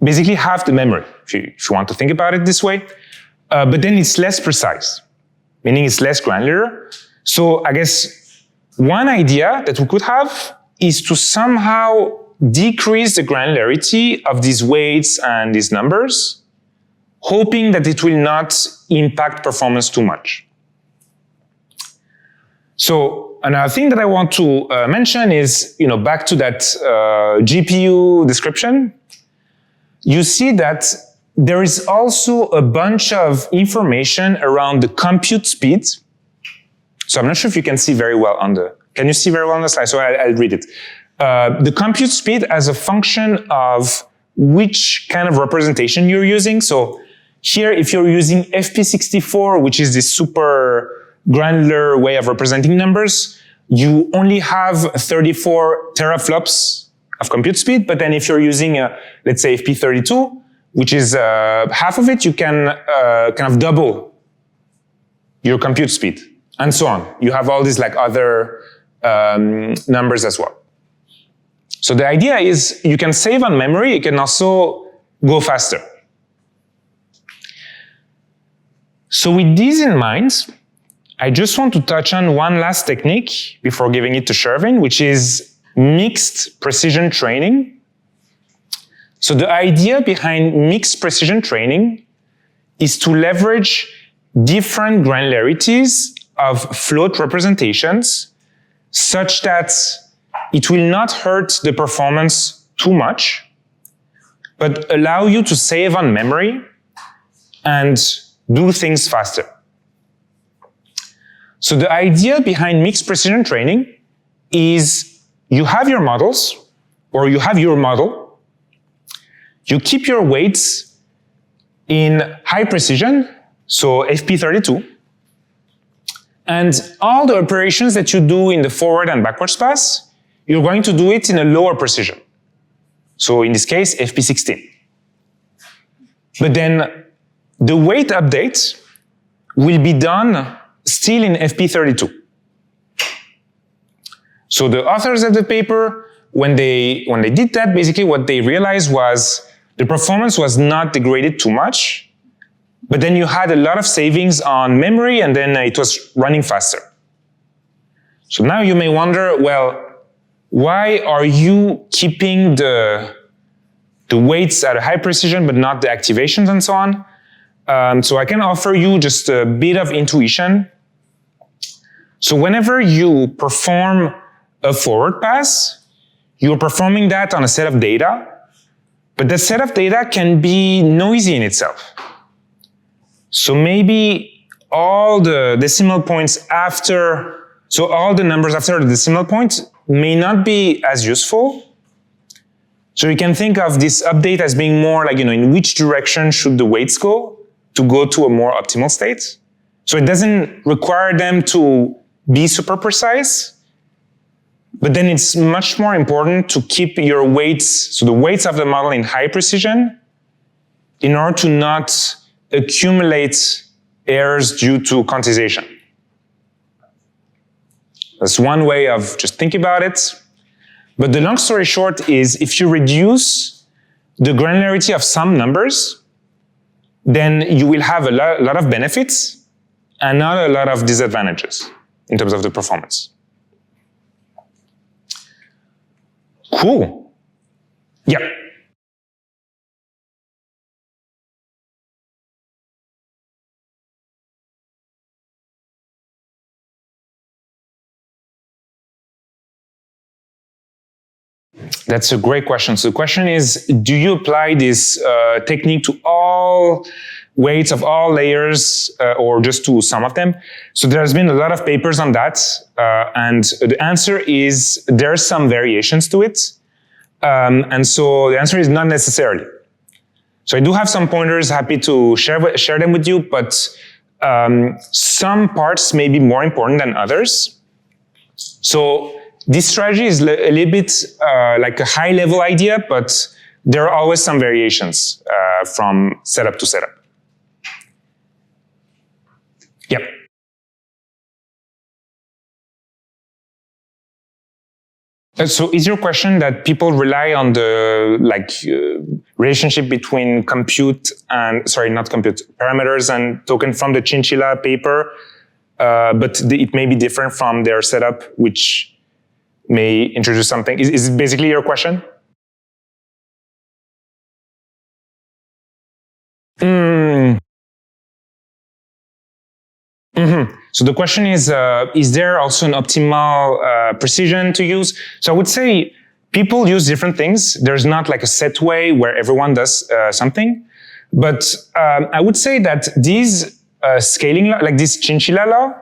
basically half the memory, if you want to think about it this way. But then it's less precise, meaning it's less granular. So I guess one idea that we could have is to somehow decrease the granularity of these weights and these numbers, hoping that it will not impact performance too much. So another thing that I want to mention is, back to that GPU description, you see that there is also a bunch of information around the compute speed. So I'm not sure if you can see very well can you see very well on the slide? So I'll read it. The compute speed as a function of which kind of representation you're using. So here, if you're using FP64, which is this super granular way of representing numbers, you only have 34 teraflops of compute speed. But then if you're using, let's say, FP32, which is half of it, you can kind of double your compute speed, and so on. You have all these other numbers as well. So the idea is you can save on memory, you can also go faster. So with these in mind, I just want to touch on one last technique before giving it to Shervine, which is mixed precision training. So the idea behind mixed precision training is to leverage different granularities of float representations such that it will not hurt the performance too much, but allow you to save on memory and do things faster. So the idea behind mixed precision training is you have your models, or you have your model, you keep your weights in high precision, so FP32, and all the operations that you do in the forward and backwards pass, you're going to do it in a lower precision. So in this case, FP16. But then the weight update will be done still in FP32. So the authors of the paper, when they did that, basically what they realized was the performance was not degraded too much, but then you had a lot of savings on memory, and then it was running faster. So now you may wonder, well, why are you keeping the weights at a high precision but not the activations and so on? So I can offer you just a bit of intuition. So whenever you perform a forward pass, you're performing that on a set of data, but the set of data can be noisy in itself. So maybe all the decimal points so all the numbers after the decimal point may not be as useful. So you can think of this update as being more like, in which direction should the weights go to a more optimal state. So it doesn't require them to be super precise, but then it's much more important to keep your weights, so the weights of the model in high precision, in order to not accumulate errors due to quantization. That's one way of just thinking about it. But the long story short is, if you reduce the granularity of some numbers, then you will have a lot of benefits and not a lot of disadvantages in terms of the performance. Cool. Yeah. That's a great question. So the question is, do you apply this technique to all weights of all layers or just to some of them? So there's been a lot of papers on that. And the answer is there are some variations to it. And so the answer is not necessarily. So I do have some pointers, happy to share them with you, but some parts may be more important than others. So this strategy is a little bit like a high-level idea, but there are always some variations from setup to setup. Yep. So is your question that people rely on the relationship between parameters and token from the Chinchilla paper, but it may be different from their setup, which may introduce something. Is it basically your question? So the question is there also an optimal precision to use? So I would say people use different things. There's not like a set way where everyone does something. But I would say that these scaling law, like this Chinchilla law,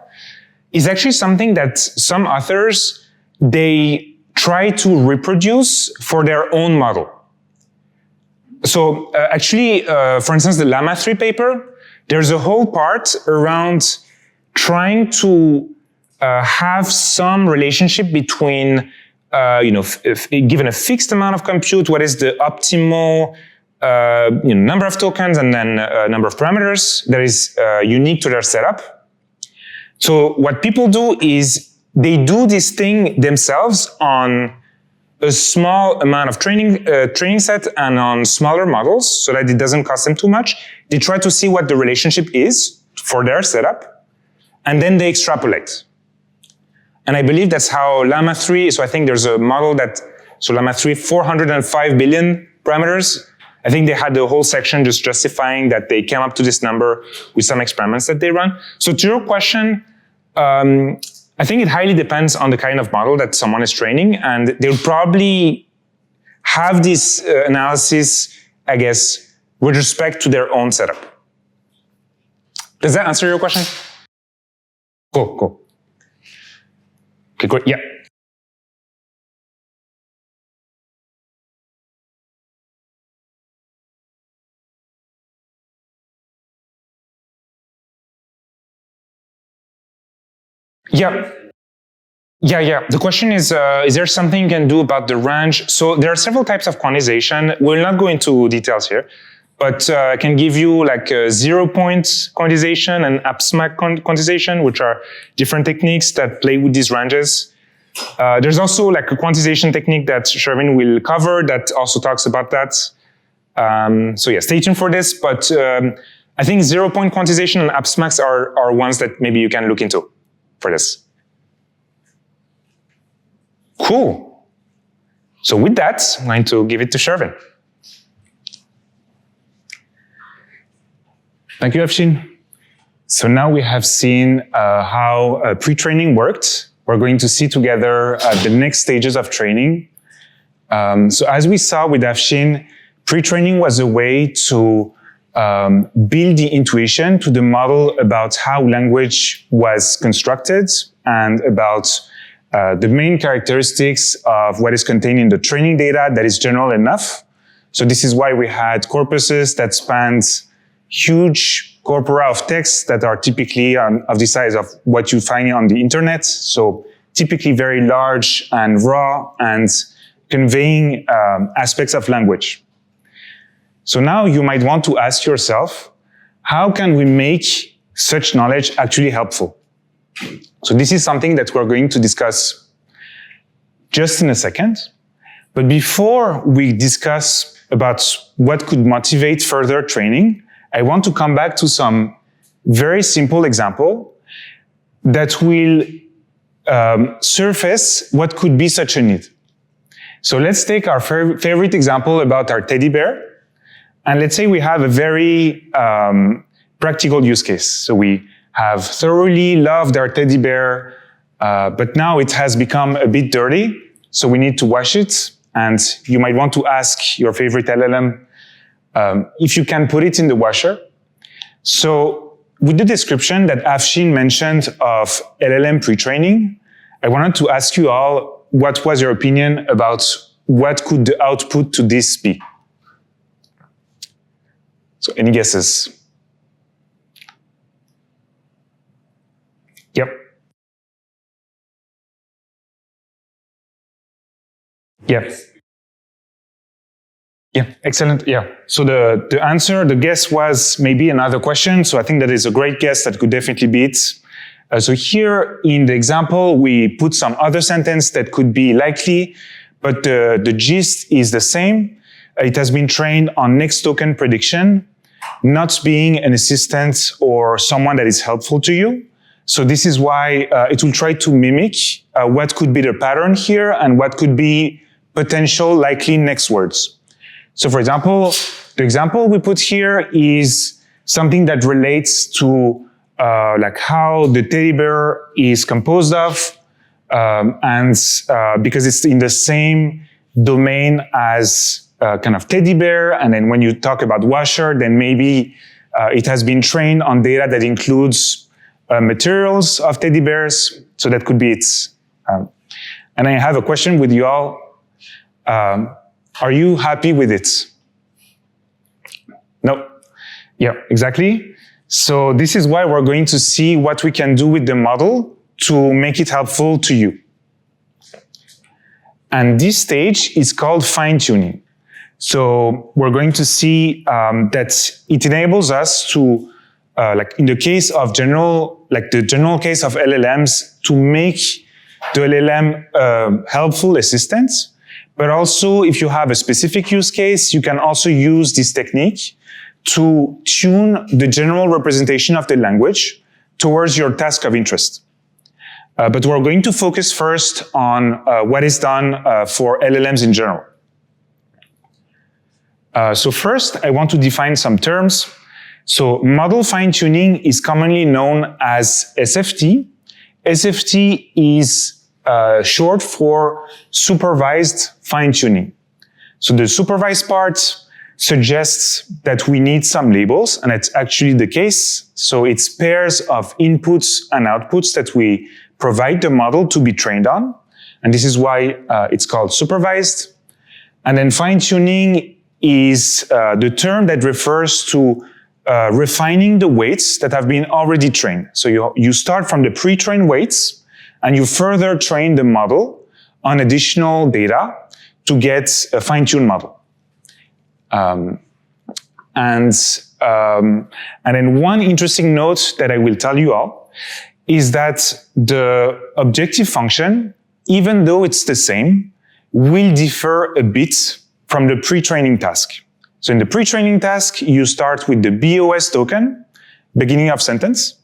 is actually something that some authors, they try to reproduce for their own model. So actually, for instance, the Llama 3 paper, there's a whole part around trying to have some relationship between, given a fixed amount of compute, what is the optimal number of tokens and then number of parameters that is unique to their setup. So what people do is they do this thing themselves on a small amount of training set and on smaller models so that it doesn't cost them too much. They try to see what the relationship is for their setup, and then they extrapolate. And I believe that's how Llama 3, so I think there's a model so Llama 3, 405 billion parameters. I think they had a whole section just justifying that they came up to this number with some experiments that they run. So to your question, I think it highly depends on the kind of model that someone is training, and they'll probably have this analysis, I guess, with respect to their own setup. Does that answer your question? Cool. Okay, good. Yeah. Yeah. The question is there something you can do about the range? So there are several types of quantization. We'll not go into details here, but I can give you like 0-point quantization and abstract quantization, which are different techniques that play with these ranges. There's also like a quantization technique that Shervine will cover that also talks about that. So yeah, stay tuned for this, but I think 0-point quantization and abstracts are ones that maybe you can look into for this. Cool. So with that, I'm going to give it to Shervine. Thank you, Afshine. So now we have seen how pre-training worked. We're going to see together the next stages of training. So as we saw with Afshine, pre-training was a way to build the intuition to the model about how language was constructed and about the main characteristics of what is contained in the training data that is general enough. So this is why we had corpuses that spanned huge corpora of text that are typically of the size of what you find on the internet. So typically very large and raw and conveying aspects of language. So now you might want to ask yourself, how can we make such knowledge actually helpful? So this is something that we're going to discuss just in a second. But before we discuss about what could motivate further training, I want to come back to some very simple example that will surface what could be such a need. So let's take our favorite example about our teddy bear. And let's say we have a very practical use case. So we have thoroughly loved our teddy bear, but now it has become a bit dirty. So we need to wash it. And you might want to ask your favorite LLM if you can put it in the washer. So with the description that Afshine mentioned of LLM pre-training, I wanted to ask you all, what was your opinion about what could the output to this be? So any guesses? Yep. Yeah, excellent. Yeah. So the answer, the guess was maybe another question. So I think that is a great guess that could definitely be it. So here in the example, we put some other sentence that could be likely, but the gist is the same. It has been trained on next token prediction, not being an assistant or someone that is helpful to you, So this is why it will try to mimic what could be the pattern here and what could be potential likely next words. So for example, the example we put here is something that relates to like how the teddy bear is composed of, and because it's in the same domain as kind of teddy bear, and then when you talk about washer, then maybe it has been trained on data that includes materials of teddy bears, so that could be it. And I have a question with you all. Are you happy with it? No. Yeah, exactly. So this is why we're going to see what we can do with the model to make it helpful to you. And this stage is called fine-tuning. So we're going to see that it enables us to, like in the case of the general case of LLMs, to make the LLM helpful assistant. But also, if you have a specific use case, you can also use this technique to tune the general representation of the language towards your task of interest. But we're going to focus first on what is done for LLMs in general. So first, I want to define some terms. So model fine-tuning is commonly known as SFT. SFT is short for supervised fine-tuning. So the supervised part suggests that we need some labels, and it's actually the case. So it's pairs of inputs and outputs that we provide the model to be trained on. And this is why it's called supervised. And then fine-tuning is the term that refers to refining the weights that have been already trained. So you start from the pre-trained weights, and you further train the model on additional data to get a fine-tuned model. And then one interesting note that I will tell you all is that the objective function, even though it's the same, will differ a bit from the pre-training task. So in the pre-training task, you start with the BOS token, beginning of sentence,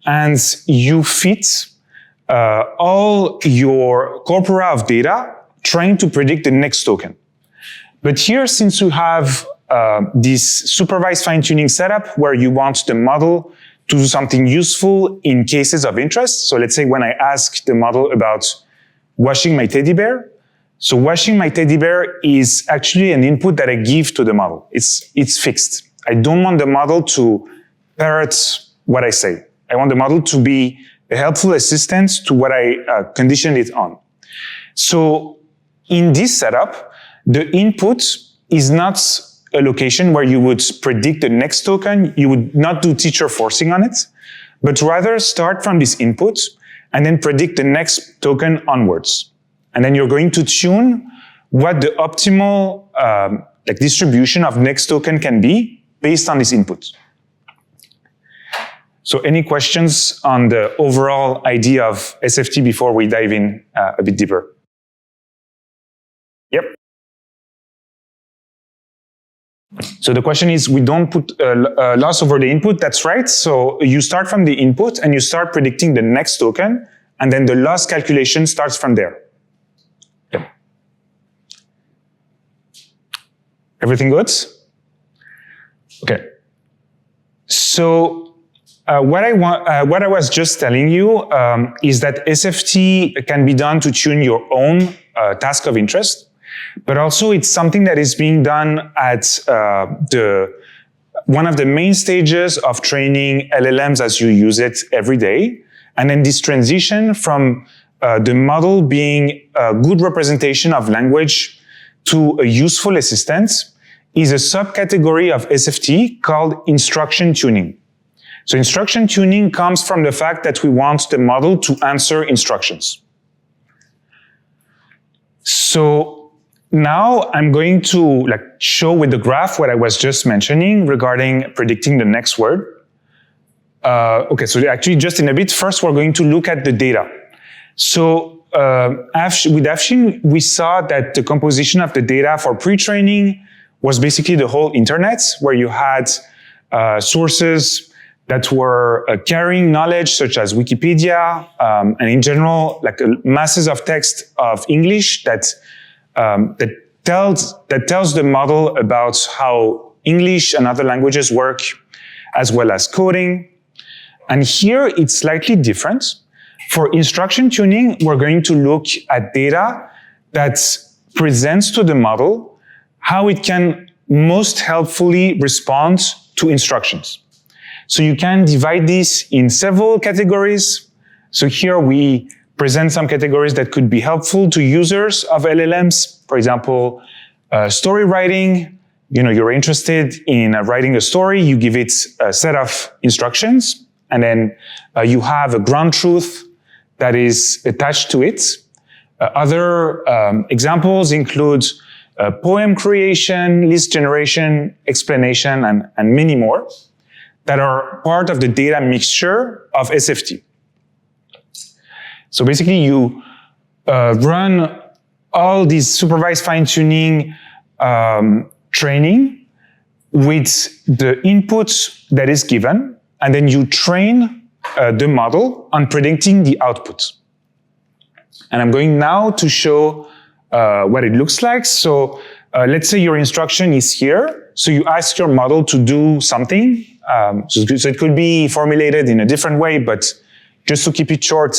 and you fit all your corpora of data trying to predict the next token. But here, since you have this supervised fine-tuning setup where you want the model to do something useful in cases of interest, so let's say when I ask the model about washing my teddy bear, so washing my teddy bear is actually an input that I give to the model. It's fixed. I don't want the model to parrot what I say. I want the model to be a helpful assistant to what I conditioned it on. So in this setup, the input is not a location where you would predict the next token. You would not do teacher forcing on it, but rather start from this input and then predict the next token onwards. And then you're going to tune what the optimal distribution of next token can be based on this input. So any questions on the overall idea of SFT before we dive in a bit deeper? Yep. So the question is, we don't put loss over the input. That's right. So you start from the input and you start predicting the next token, and then the loss calculation starts from there. Yep. Everything good? Okay. So what I was just telling you is that SFT can be done to tune your own task of interest, but also it's something that is being done at one of the main stages of training LLMs as you use it every day. And then this transition from the model being a good representation of language to a useful assistant is a subcategory of SFT called instruction tuning. So instruction tuning comes from the fact that we want the model to answer instructions. So now I'm going to show with the graph what I was just mentioning regarding predicting the next word. Okay, so actually just in a bit, first we're going to look at the data. So with Afshine, we saw that the composition of the data for pre-training was basically the whole internet, where you had sources that were carrying knowledge such as Wikipedia, and in general, like masses of text of English that tells the model about how English and other languages work, as well as coding. And here it's slightly different. For instruction tuning, we're going to look at data that presents to the model how it can most helpfully respond to instructions. So you can divide this in several categories. So here we present some categories that could be helpful to users of LLMs. For example, story writing. You're interested in writing a story, you give it a set of instructions, and then you have a ground truth that is attached to it. Other examples include poem creation, list generation, explanation, and many more that are part of the data mixture of SFT. So basically you run all these supervised fine-tuning training with the input that is given, and then you train the model on predicting the output. And I'm going now to show what it looks like. So let's say your instruction is here. So you ask your model to do something. So it could be formulated in a different way, but just to keep it short,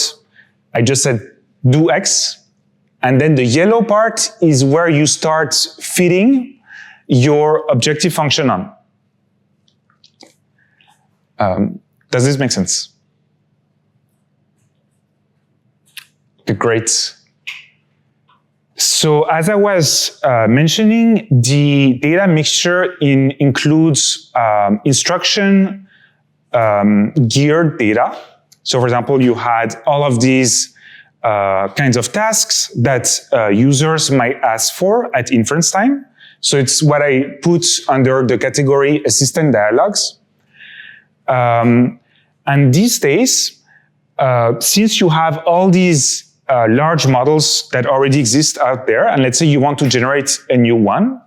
I just said, do X. And then the yellow part is where you start feeding your objective function on. Does this make sense? Okay, great. So as I was mentioning, the data mixture includes instruction geared data. So for example, you had all of these kinds of tasks that users might ask for at inference time. So it's what I put under the category assistant dialogues. And these days, since you have all these large models that already exist out there, and let's say you want to generate a new one,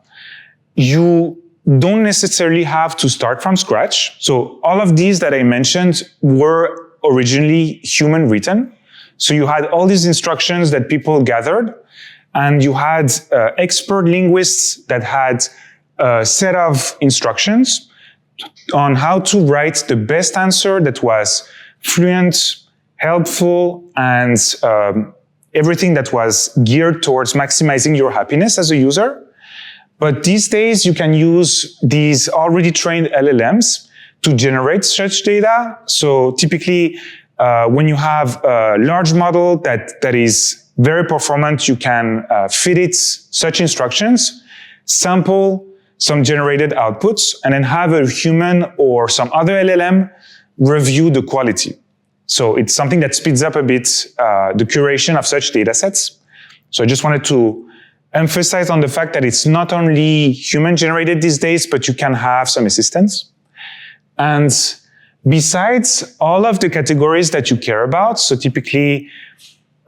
you don't necessarily have to start from scratch. So all of these that I mentioned were originally human written. So you had all these instructions that people gathered, and you had expert linguists that had a set of instructions on how to write the best answer that was fluent, helpful, and everything that was geared towards maximizing your happiness as a user. But these days, you can use these already trained LLMs to generate such data. So typically, when you have a large model that is very performant, you can feed it such instructions, sample some generated outputs, and then have a human or some other LLM review the quality. So it's something that speeds up a bit the curation of such data sets. So I just wanted to emphasize on the fact that it's not only human generated these days, but you can have some assistance. And besides all of the categories that you care about, so typically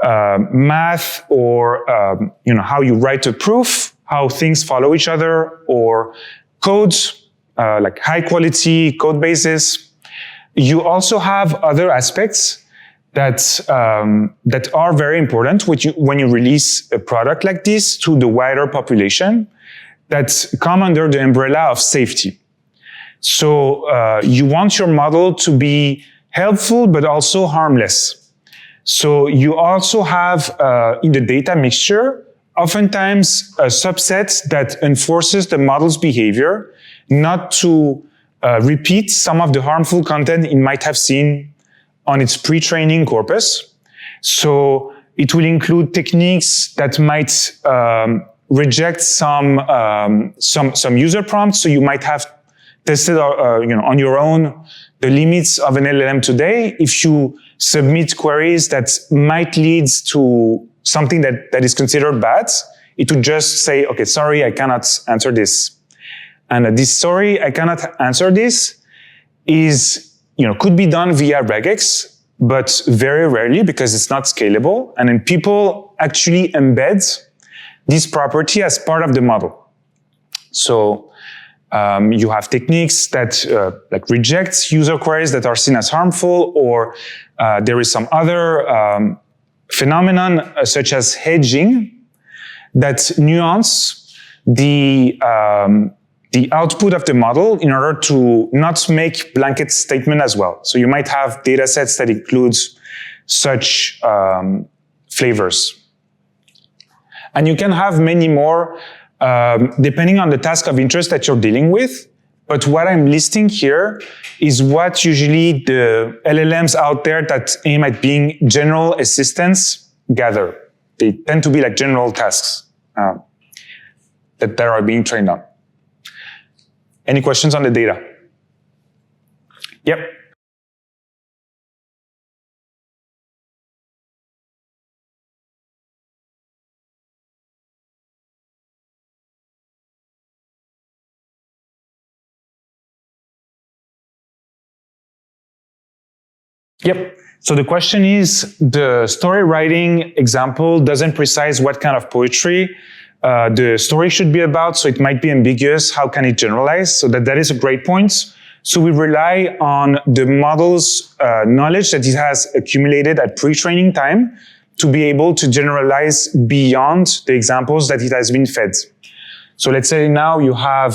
math or how you write a proof, how things follow each other, or codes, like high quality code bases, you also have other aspects that are very important when you release a product like this to the wider population that come under the umbrella of safety. So you want your model to be helpful but also harmless. So you also have in the data mixture oftentimes a subset that enforces the model's behavior not to repeat some of the harmful content it might have seen on its pre-training corpus. So it will include techniques that might reject some user prompts. So you might have tested on your own the limits of an LLM today. If you submit queries that might lead to something that is considered bad, it would just say, okay, sorry, I cannot answer this. And this sorry, I cannot answer this is, could be done via regex, but very rarely because it's not scalable. And then people actually embed this property as part of the model. So You have techniques that like rejects user queries that are seen as harmful, or there is some other phenomenon such as hedging that nuance the output of the model in order to not make blanket statement as well. So you might have data sets that includes such flavors. And you can have many more depending on the task of interest that you're dealing with. But what I'm listing here is what usually the LLMs out there that aim at being general assistants gather. They tend to be like general tasks that are being trained on. Any questions on the data? Yep. Yep. So the question is, the story writing example doesn't precise what kind of poetry the story should be about, so it might be ambiguous. How can it generalize? So that is a great point. So we rely on the model's knowledge that it has accumulated at pre-training time to be able to generalize beyond the examples that it has been fed. So let's say now you have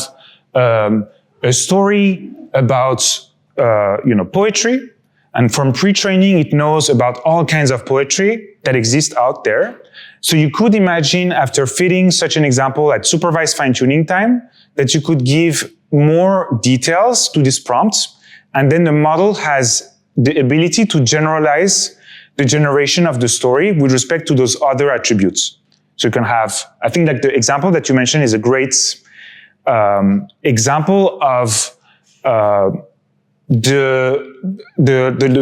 a story about poetry. And from pre-training, it knows about all kinds of poetry that exist out there. So you could imagine, after fitting such an example at supervised fine-tuning time, that you could give more details to this prompt, and then the model has the ability to generalize the generation of the story with respect to those other attributes. So you can have, I think like the example that you mentioned is a great example of the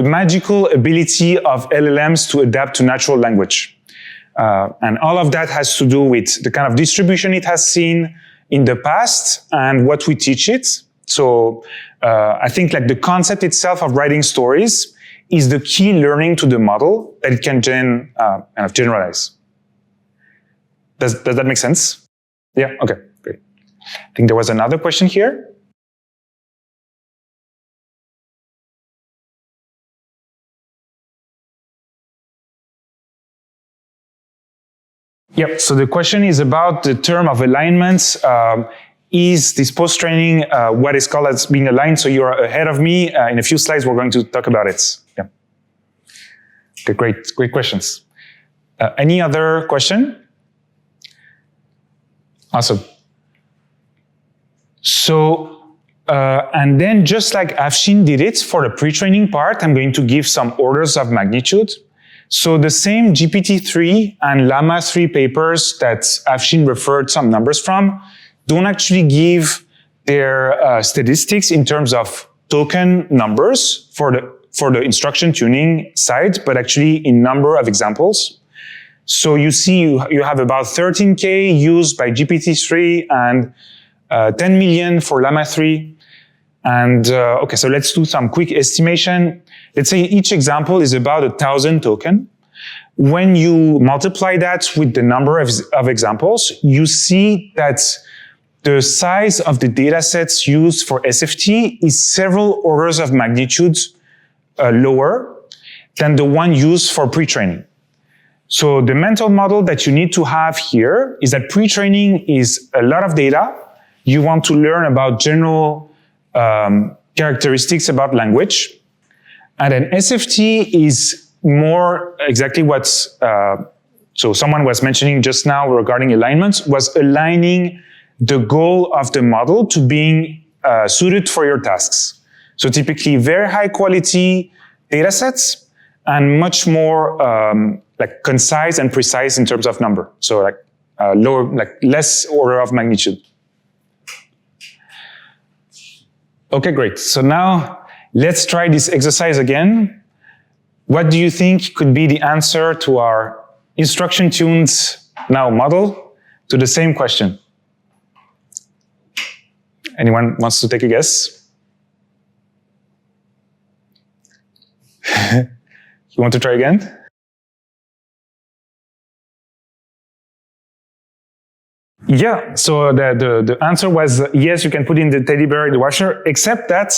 magical ability of LLMs to adapt to natural language. And all of that has to do with the kind of distribution it has seen in the past and what we teach it. So I think like the concept itself of writing stories is the key learning to the model that it can kind of generalize. Does that make sense? Yeah, okay, great. I think there was another question here. Yep, so the question is about the term of alignment. Is this post-training what is called as being aligned? So you're ahead of me. In a few slides, we're going to talk about it. Yeah. Okay, great questions. Any other question? Awesome. So, and then just like Afshine did it for the pre-training part, I'm going to give some orders of magnitude. So the same GPT-3 and Llama 3 papers that Afshine referred some numbers from don't actually give their statistics in terms of token numbers for the instruction tuning side, but actually in number of examples. So you see you have about 13K used by GPT-3 and 10 million for Llama 3. And okay, so let's do some quick estimation. Let's say each example is about 1,000 token. When you multiply that with the number of examples, you see that the size of the data sets used for SFT is several orders of magnitude lower than the one used for pre-training. So the mental model that you need to have here is that pre-training is a lot of data. You want to learn about general characteristics about language. And then SFT is more exactly what, so someone was mentioning just now regarding alignments, was aligning the goal of the model to being suited for your tasks. So typically very high quality data sets and much more like concise and precise in terms of number. So like lower, like less order of magnitude. Okay, great. So now let's try this exercise again. What do you think could be the answer to our instruction-tuned now model to the same question? Anyone wants to take a guess? You want to try again? Yeah, so the answer was yes, you can put in the teddy bear in the washer, except that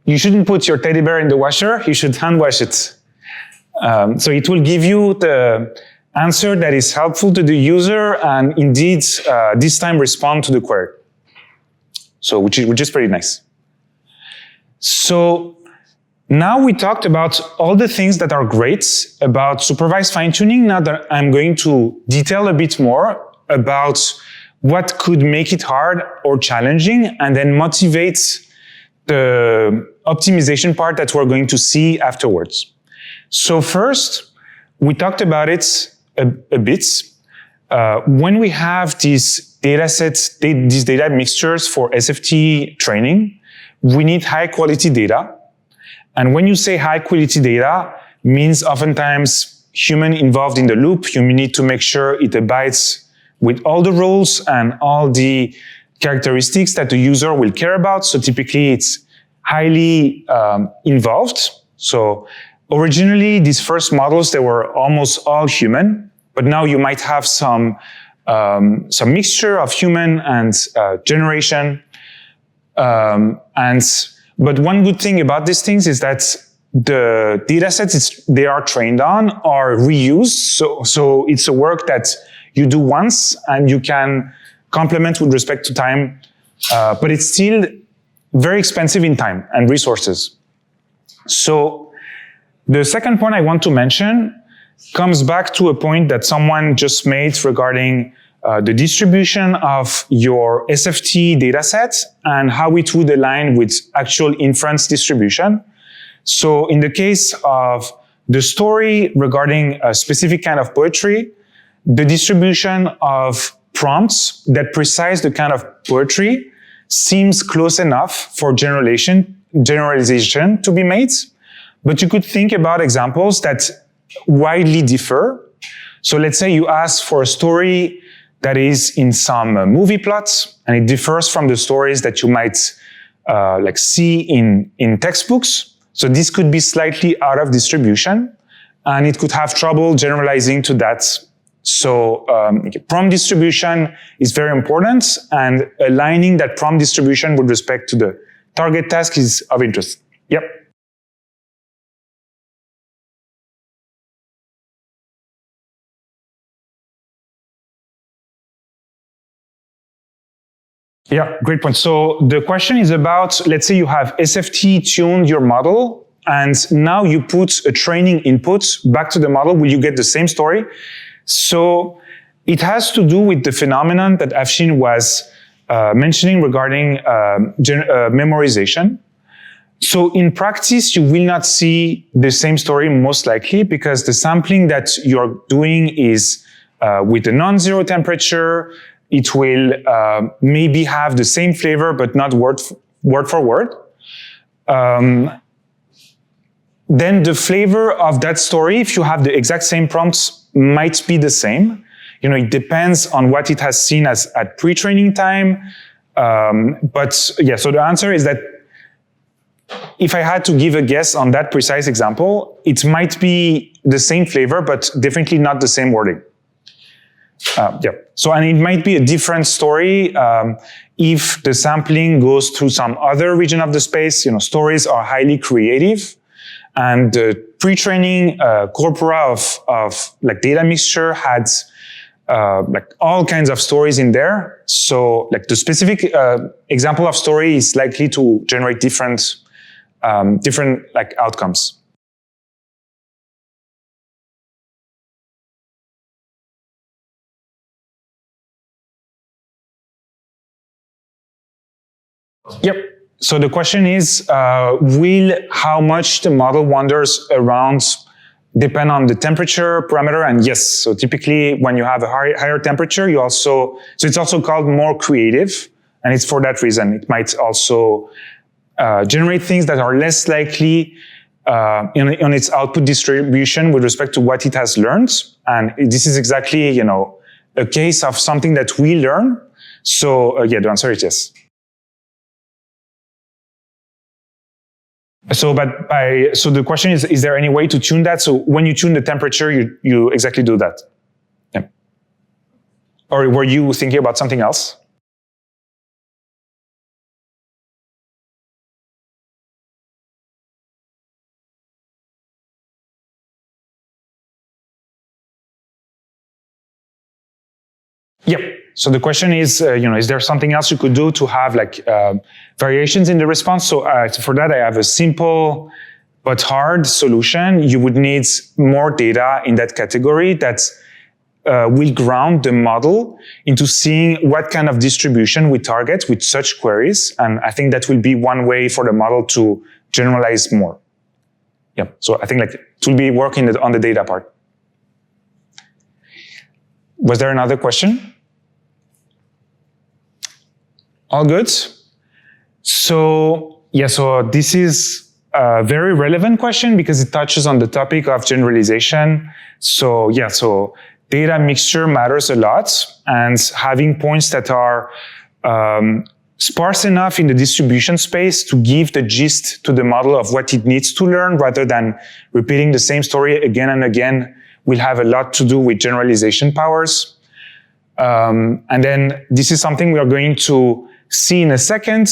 you shouldn't put your teddy bear in the washer, you should hand wash it. So it will give you the answer that is helpful to the user and indeed this time respond to the query. So which is pretty nice. So now we talked about all the things that are great about supervised fine-tuning. Now that I'm going to detail a bit more about what could make it hard or challenging, and then motivate the optimization part that we're going to see afterwards. So first, we talked about it a bit. When we have these data sets, these data mixtures for SFT training, we need high quality data. And when you say high quality data, means oftentimes human involved in the loop. You need to make sure it abides with all the rules and all the characteristics that the user will care about. So typically it's highly involved. So originally these first models, they were almost all human, but now you might have some mixture of human and generation. But one good thing about these things is that the data sets they are trained on are reused. So it's a work that you do once and you can complement with respect to time, but it's still very expensive in time and resources. So the second point I want to mention comes back to a point that someone just made regarding the distribution of your SFT dataset and how it would align with actual inference distribution. So in the case of the story regarding a specific kind of poetry, the distribution of prompts that precise the kind of poetry seems close enough for generalization to be made. But you could think about examples that widely differ. So let's say you ask for a story that is in some movie plots, and it differs from the stories that you might see in textbooks. So this could be slightly out of distribution, and it could have trouble generalizing to that. So prompt distribution is very important, and aligning that prompt distribution with respect to the target task is of interest. Yep. Yeah, great point. So the question is about, let's say you have SFT tuned your model, and now you put a training input back to the model. Will you get the same story? So it has to do with the phenomenon that Afshine was mentioning regarding memorization. So in practice, you will not see the same story most likely, because the sampling that you're doing is with a non-zero temperature. It will maybe have the same flavor, but not word for word. Then the flavor of that story, if you have the exact same prompts, might be the same. You know, it depends on what it has seen as at pre-training time. But yeah, so the answer is that if I had to give a guess on that precise example, it might be the same flavor, but definitely not the same wording. Yeah. So, and it might be a different story if the sampling goes through some other region of the space. You know, stories are highly creative, and the pre-training corpora of like data mixture had like all kinds of stories in there. So, like the specific example of story is likely to generate different like outcomes. Yep. So the question is, will how much the model wanders around depend on the temperature parameter? And yes, so typically when you have a higher temperature, so it's also called more creative, and it's for that reason. It might also generate things that are less likely on its output distribution with respect to what it has learned. And this is exactly, you know, a case of something that we learn. So yeah, the answer is yes. So the question is there any way to tune that? So when you tune the temperature, you exactly do that. Yeah. Or were you thinking about something else? Yep. So the question is, is there something else you could do to have like variations in the response? So for that, I have a simple but hard solution. You would need more data in that category that will ground the model into seeing what kind of distribution we target with such queries. And I think that will be one way for the model to generalize more. Yeah. So I think like it will be working on the data part. Was there another question? All good? So, yeah, so this is a very relevant question because it touches on the topic of generalization. So, yeah, so data mixture matters a lot, and having points that are sparse enough in the distribution space to give the gist to the model of what it needs to learn rather than repeating the same story again and again will have a lot to do with generalization powers. And then this is something we are going to see in a second.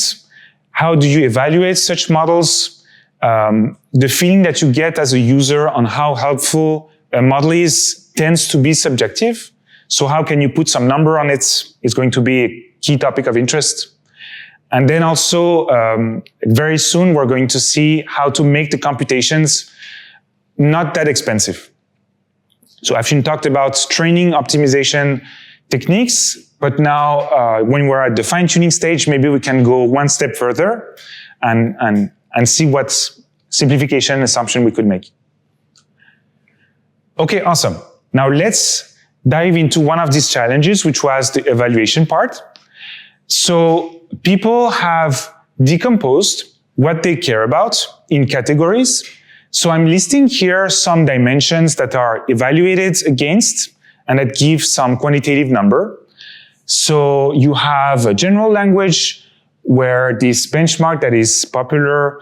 How do you evaluate such models? The feeling that you get as a user on how helpful a model is tends to be subjective. So how can you put some number on it is going to be a key topic of interest. And then also, very soon, we're going to see how to make the computations not that expensive. So Afshine talked about training optimization techniques, but now when we're at the fine-tuning stage, maybe we can go one step further and see what simplification assumption we could make. Okay, awesome. Now let's dive into one of these challenges, which was the evaluation part. So people have decomposed what they care about in categories. So I'm listing here some dimensions that are evaluated against and that give some quantitative number. So you have a general language where this benchmark that is popular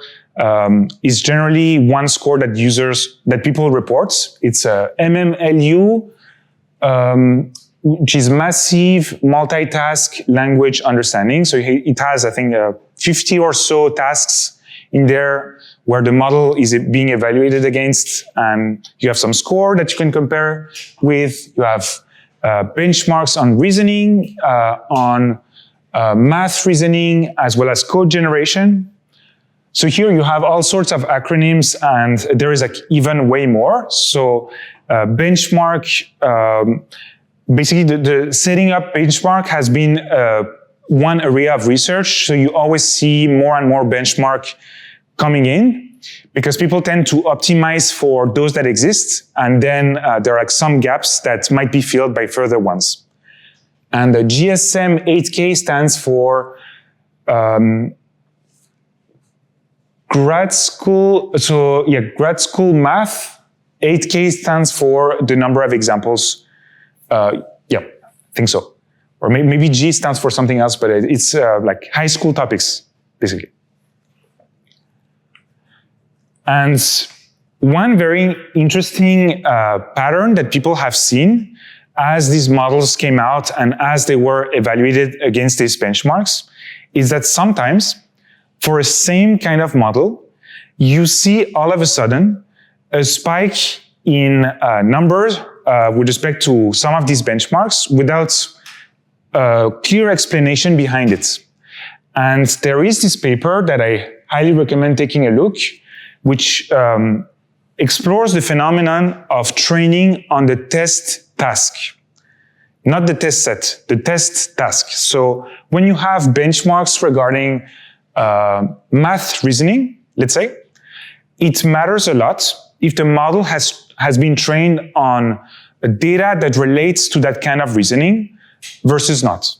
is generally one score that people report. It's a MMLU, which is massive multitask language understanding. So it has, I think, 50 or so tasks in there where the model is being evaluated against, and you have some score that you can compare with. You have benchmarks on reasoning, on math reasoning, as well as code generation. So here you have all sorts of acronyms, and there is like even way more. So benchmark, basically the setting up benchmark has been one area of research. So you always see more and more benchmark coming in because people tend to optimize for those that exist. And then there are like some gaps that might be filled by further ones. And the GSM 8K stands for grad school. So yeah, grad school math. 8K stands for the number of examples. Yeah, I think so. Or maybe G stands for something else, but it's like high school topics, basically. And one very interesting pattern that people have seen as these models came out and as they were evaluated against these benchmarks is that sometimes for a same kind of model, you see all of a sudden a spike in numbers with respect to some of these benchmarks without a clear explanation behind it. And there is this paper that I highly recommend taking a look, which explores the phenomenon of training on the test task. Not the test set, the test task. So when you have benchmarks regarding math reasoning, let's say, it matters a lot if the model has been trained on data that relates to that kind of reasoning versus not.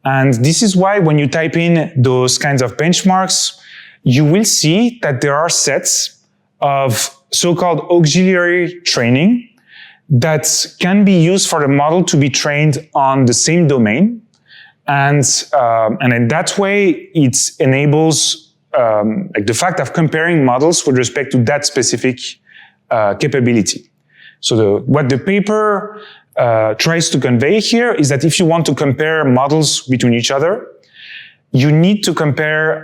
And this is why when you type in those kinds of benchmarks, you will see that there are sets of so-called auxiliary training that can be used for the model to be trained on the same domain. And in that way, it enables like the fact of comparing models with respect to that specific capability. So what the paper tries to convey here is that if you want to compare models between each other, you need to compare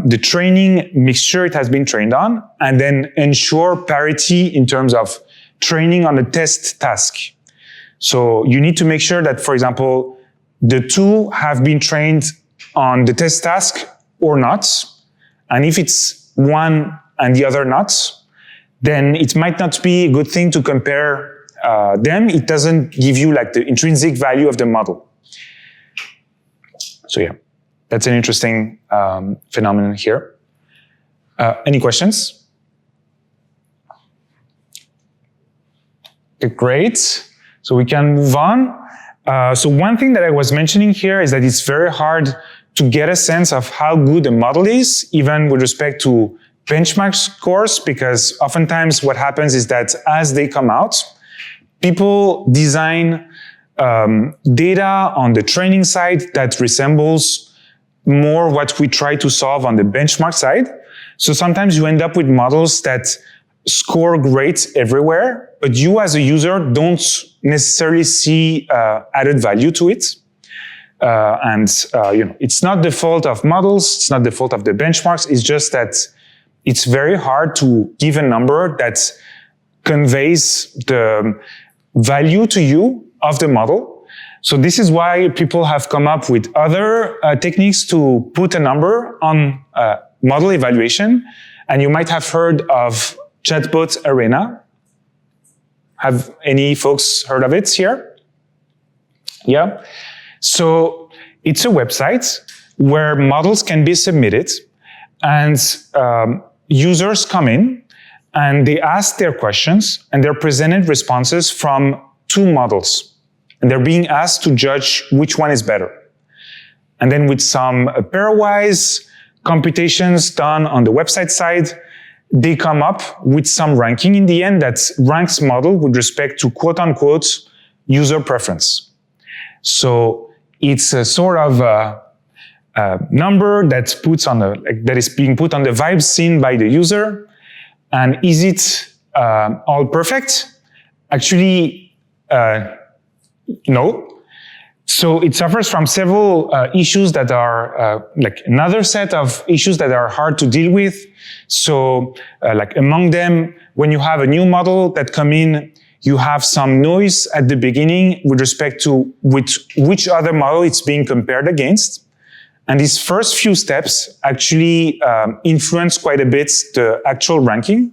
the training mixture it has been trained on, and then ensure parity in terms of training on the test task. So you need to make sure that, for example, the two have been trained on the test task or not. And if it's one and the other not, then it might not be a good thing to compare them. It doesn't give you like the intrinsic value of the model. So yeah, that's an interesting phenomenon here. Any questions? Okay, great. So we can move on. So one thing that I was mentioning here is that it's very hard to get a sense of how good a model is, even with respect to benchmark scores, because oftentimes what happens is that as they come out, people design data on the training side that resembles more what we try to solve on the benchmark side. So sometimes you end up with models that score great everywhere, but you as a user don't necessarily see added value to it. It's not the fault of models, it's not the fault of the benchmarks, it's just that it's very hard to give a number that conveys the value to you of the model. So this is why people have come up with other techniques to put a number on model evaluation. And you might have heard of Chatbot Arena. Have any folks heard of it here? Yeah. So it's a website where models can be submitted, and users come in and they ask their questions, and they're presented responses from two models, and they're being asked to judge which one is better. And then with some pairwise computations done on the website side, they come up with some ranking in the end that ranks model with respect to quote-unquote user preference. So it's a sort of number that is being put on the vibe seen by the user. And is it all perfect? Actually, no. So it suffers from several issues that are another set of issues that are hard to deal with. So among them, when you have a new model that come in, you have some noise at the beginning with respect to which other model it's being compared against. And these first few steps actually influence quite a bit the actual ranking,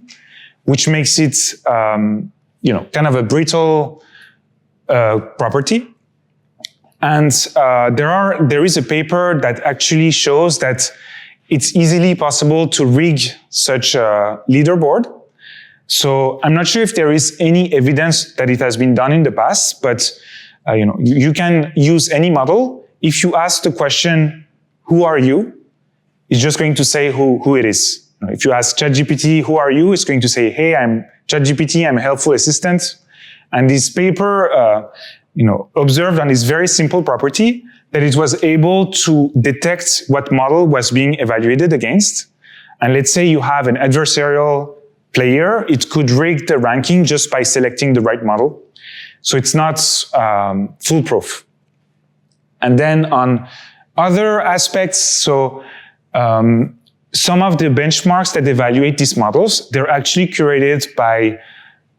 which makes it kind of a brittle property. And there is a paper that actually shows that it's easily possible to rig such a leaderboard. So I'm not sure if there is any evidence that it has been done in the past, but you can use any model. If you ask the question, "Who are you?" it's just going to say who it is. If you ask ChatGPT, "Who are you?" it's going to say, "Hey, I'm ChatGPT, I'm a helpful assistant." And this paper observed on this very simple property that it was able to detect what model was being evaluated against. And let's say you have an adversarial player, it could rig the ranking just by selecting the right model. So it's not foolproof. And then on other aspects, so some of the benchmarks that evaluate these models, they're actually curated by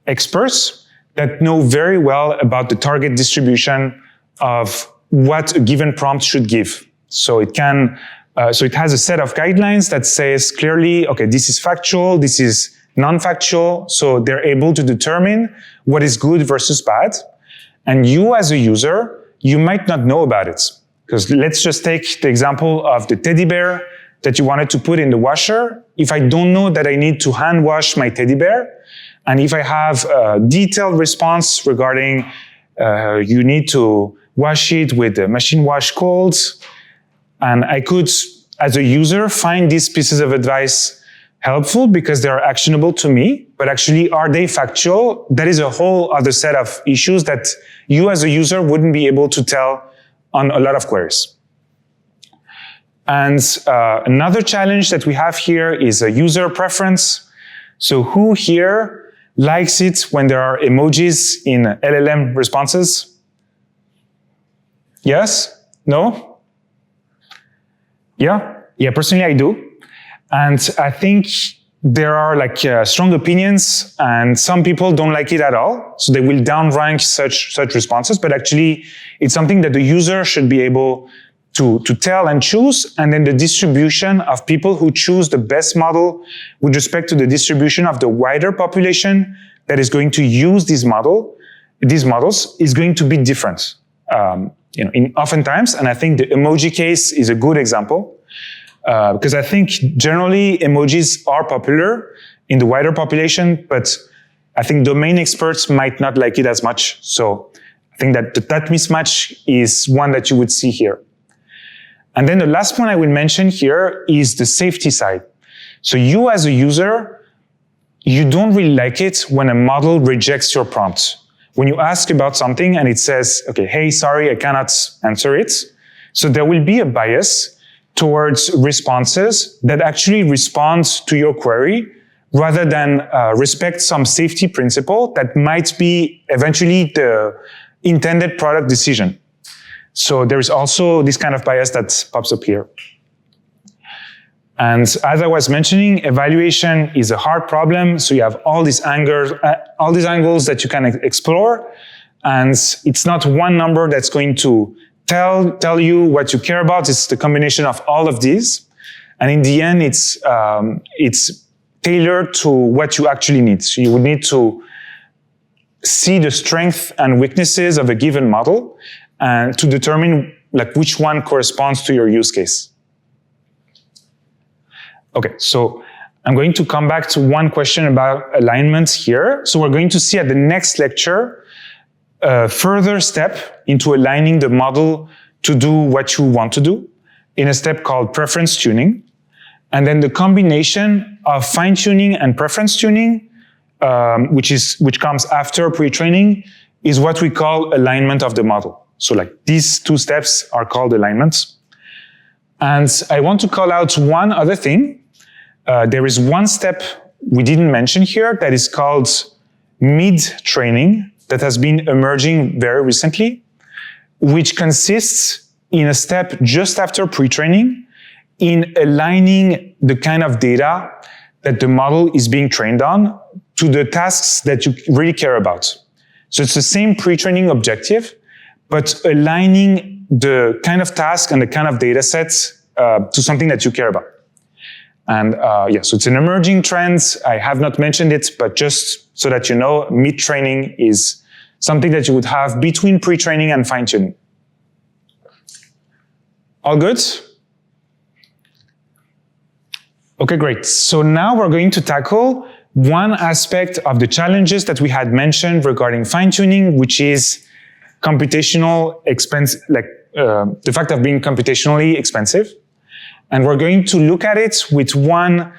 experts that know very well about the target distribution of what a given prompt should give. So it has a set of guidelines that says clearly, okay, this is factual, this is non-factual. So they're able to determine what is good versus bad. And you as a user, you might not know about it. Because let's just take the example of the teddy bear that you wanted to put in the washer. If I don't know that I need to hand wash my teddy bear, and if I have a detailed response regarding you need to wash it with the machine wash cold, and I could, as a user, find these pieces of advice helpful because they are actionable to me, but actually, are they factual? That is a whole other set of issues that you as a user wouldn't be able to tell on a lot of queries. And another challenge that we have here is a user preference. So who here likes it when there are emojis in LLM responses? Yes? No? Yeah? Yeah, personally I do. And I think there are like strong opinions, and some people don't like it at all. So they will downrank such responses, but actually it's something that the user should be able to tell and choose, and then the distribution of people who choose the best model with respect to the distribution of the wider population that is going to use these models is going to be different. Oftentimes, and I think the emoji case is a good example. Because I think generally emojis are popular in the wider population, but I think domain experts might not like it as much. So I think that mismatch is one that you would see here. And then the last point I will mention here is the safety side. So you as a user, you don't really like it when a model rejects your prompt. When you ask about something and it says, okay, hey, sorry, I cannot answer it. So there will be a bias towards responses that actually respond to your query rather than respect some safety principle that might be eventually the intended product decision. So there is also this kind of bias that pops up here. And as I was mentioning, evaluation is a hard problem. So you have all these angles that you can explore. And it's not one number that's going to tell you what you care about. It's the combination of all of these. And in the end, it's tailored to what you actually need. So you would need to see the strengths and weaknesses of a given model and to determine like which one corresponds to your use case. Okay, so I'm going to come back to one question about alignment here. So we're going to see at the next lecture a further step into aligning the model to do what you want to do in a step called preference tuning. And then the combination of fine tuning and preference tuning, which comes after pre-training, is what we call alignment of the model. So like these two steps are called alignments. And I want to call out one other thing. There is one step we didn't mention here that is called mid-training, that has been emerging very recently, which consists in a step just after pre-training in aligning the kind of data that the model is being trained on to the tasks that you really care about. So it's the same pre-training objective, but aligning the kind of task and the kind of data sets to something that you care about. And so it's an emerging trend. I have not mentioned it, but just so that you know, mid-training is something that you would have between pre-training and fine-tuning. All good? Okay, great. So now we're going to tackle one aspect of the challenges that we had mentioned regarding fine-tuning, which is computational expense, the fact of being computationally expensive. And we're going to look at it with one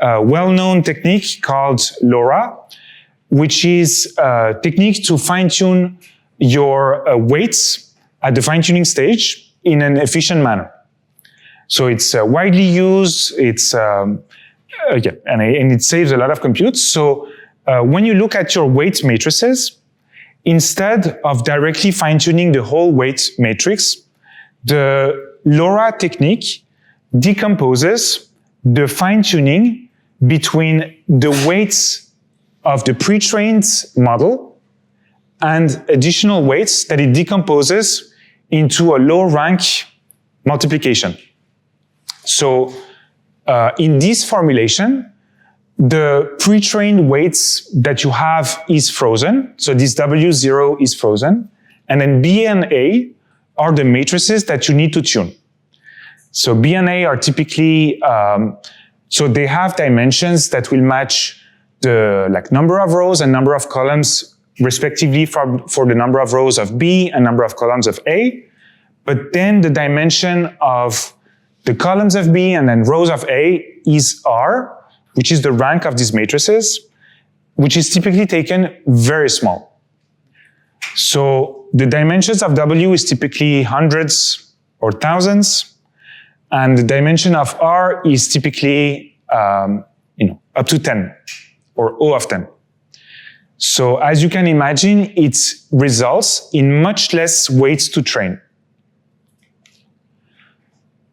well-known technique called LoRA, which is a technique to fine-tune your weights at the fine-tuning stage in an efficient manner. So it's widely used, and it saves a lot of compute. So when you look at your weight matrices, instead of directly fine-tuning the whole weight matrix, the LoRA technique decomposes the fine-tuning between the weights of the pre-trained model and additional weights that it decomposes into a low rank multiplication. So in this formulation, the pre-trained weights that you have is frozen. So this W0 is frozen. And then B and A are the matrices that you need to tune. So B and A are typically, so they have dimensions that will match the number of rows and number of columns respectively for the number of rows of B and number of columns of A. But then the dimension of the columns of B and then rows of A is R, which is the rank of these matrices, which is typically taken very small. So the dimensions of W is typically hundreds or thousands, and the dimension of R is typically up to 10 or O of 10. So as you can imagine, it results in much less weights to train.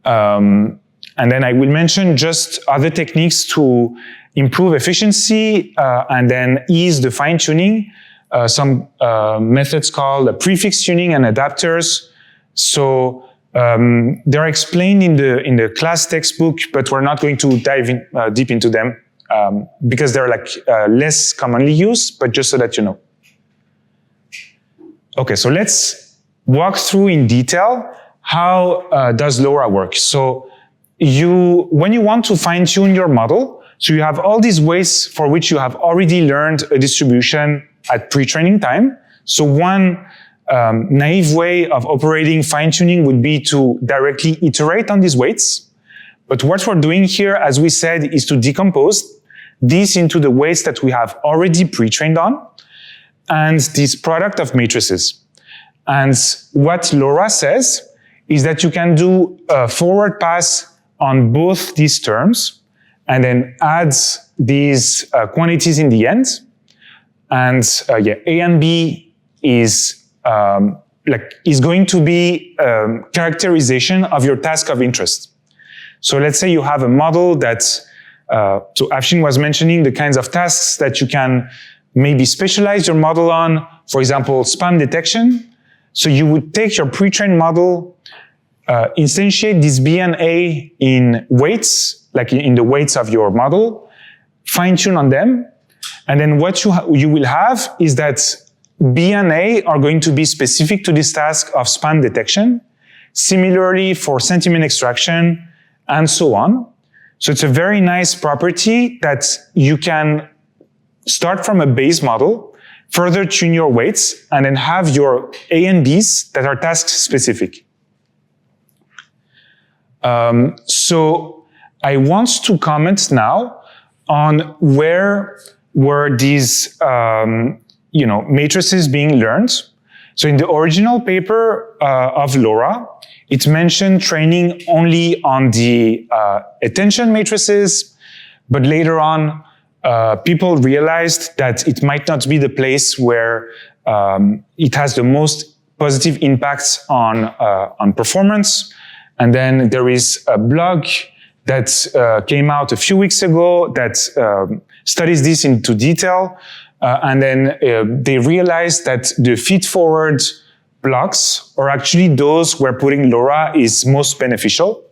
And then I will mention just other techniques to improve efficiency and then ease the fine-tuning. Some methods called prefix tuning and adapters. So they're explained in the class textbook, but we're not going to dive in, deep into them because they're like less commonly used, but just so that you know. Okay, so let's walk through in detail how does LoRA work. So when you want to fine-tune your model, so you have all these ways for which you have already learned a distribution at pre-training time. So one naive way of operating fine-tuning would be to directly iterate on these weights. But what we're doing here, as we said, is to decompose these into the weights that we have already pre-trained on and this product of matrices. And what LoRA says is that you can do a forward pass on both these terms and then add these quantities in the end. And A and B is going to be characterization of your task of interest. So let's say you have a model that, so Afshine was mentioning the kinds of tasks that you can maybe specialize your model on, for example, spam detection. So you would take your pre-trained model, instantiate this B and A in weights, like in the weights of your model, fine-tune on them, and then what you will have is that B and A are going to be specific to this task of spam detection, similarly for sentiment extraction, and so on. So it's a very nice property that you can start from a base model, further tune your weights, and then have your A and Bs that are task specific. So I want to comment now on where were these matrices being learned. So in the original paper of LoRA, it mentioned training only on the attention matrices, but later on, people realized that it might not be the place where it has the most positive impacts on performance. And then there is a blog that came out a few weeks ago that studies this into detail. And then they realized that the feed-forward blocks are actually those where putting LoRA is most beneficial.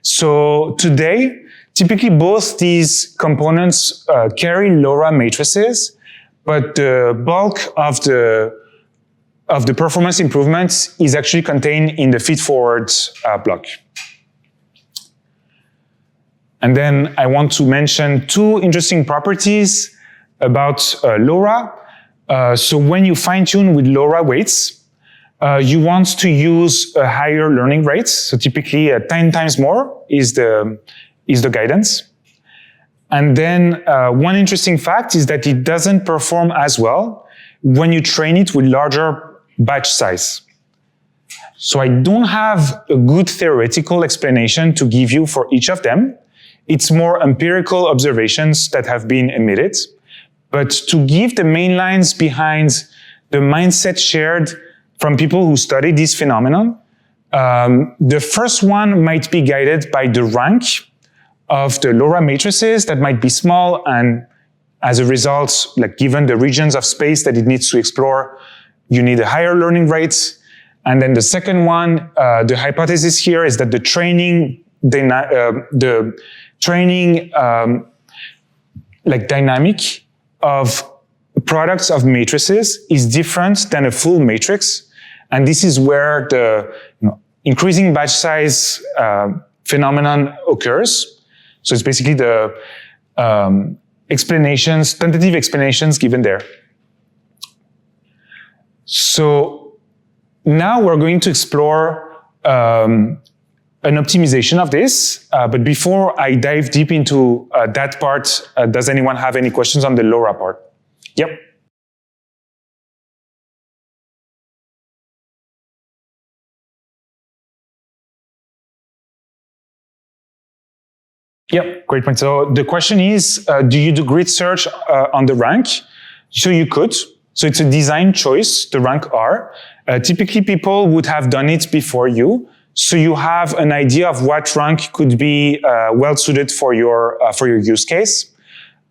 So today, typically both these components carry LoRA matrices, but the bulk of the performance improvements is actually contained in the feed-forward block. And then I want to mention two interesting properties about LoRA. So when you fine-tune with LoRA weights, you want to use a higher learning rate. So typically 10 times more is the guidance. And then one interesting fact is that it doesn't perform as well when you train it with larger batch size. So I don't have a good theoretical explanation to give you for each of them. It's more empirical observations that have been emitted. But to give the main lines behind the mindset shared from people who study this phenomenon, the first one might be guided by the rank of the LoRA matrices that might be small, and as a result, like given the regions of space that it needs to explore, you need a higher learning rate. And then the second one, the hypothesis here is that the training dynamic of products of matrices is different than a full matrix. And this is where the increasing batch size phenomenon occurs. So it's basically the tentative explanations given there. So now we're going to explore an optimization of this. But before I dive deep into that part, does anyone have any questions on the LoRA part? Yep. Yep, great point. So the question is, do you do grid search on the rank? So you could. So it's a design choice, the rank R. Typically, people would have done it before you. So you have an idea of what rank could be well suited for your use case.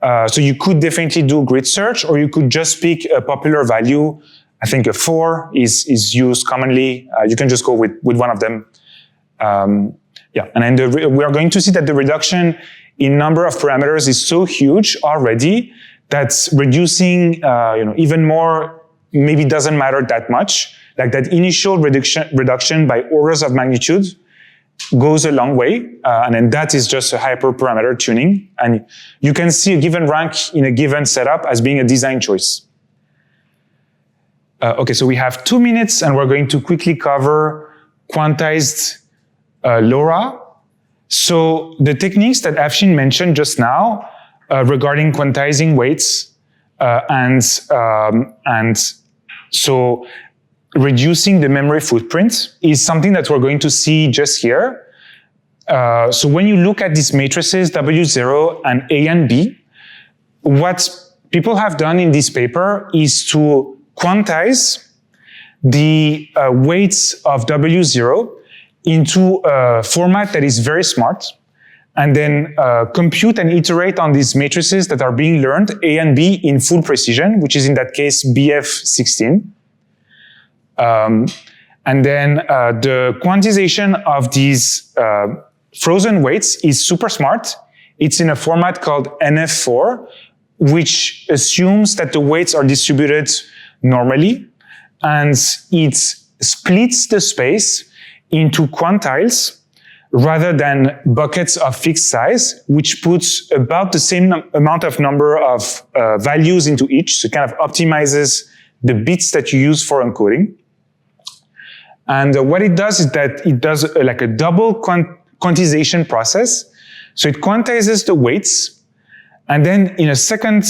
So you could definitely do grid search, or you could just pick a popular value. I think a 4 is used commonly. You can just go with one of them. Yeah, and then we are going to see that the reduction in number of parameters is so huge already that reducing even more maybe doesn't matter that much. Like that initial reduction by orders of magnitude goes a long way, and then that is just a hyperparameter tuning. And you can see a given rank in a given setup as being a design choice. Okay, so we have 2 minutes, and we're going to quickly cover quantized LoRA. So the techniques that Afshine mentioned just now regarding quantizing weights and so reducing the memory footprint is something that we're going to see just here. So when you look at these matrices W0 and A and B, what people have done in this paper is to quantize the weights of W0 into a format that is very smart, and then compute and iterate on these matrices that are being learned, A and B, in full precision, which is in that case BF16. And then the quantization of these frozen weights is super smart. It's in a format called NF4, which assumes that the weights are distributed normally, and it splits the space into quantiles rather than buckets of fixed size, which puts about the same amount of number of values into each. So it kind of optimizes the bits that you use for encoding. And what it does is that it does like a double quantization process. So it quantizes the weights, and then in a second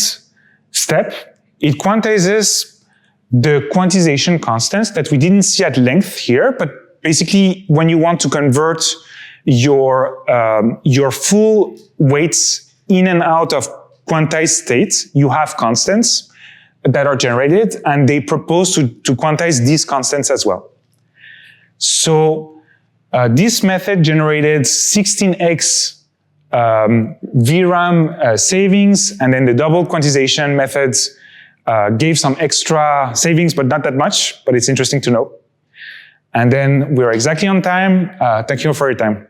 step, it quantizes the quantization constants that we didn't see at length here, but basically when you want to convert your full weights in and out of quantized states, you have constants that are generated, and they propose to quantize these constants as well. So this method generated 16x VRAM savings, and then the double quantization methods gave some extra savings, but not that much, but it's interesting to know. And then we're exactly on time. Thank you for your time.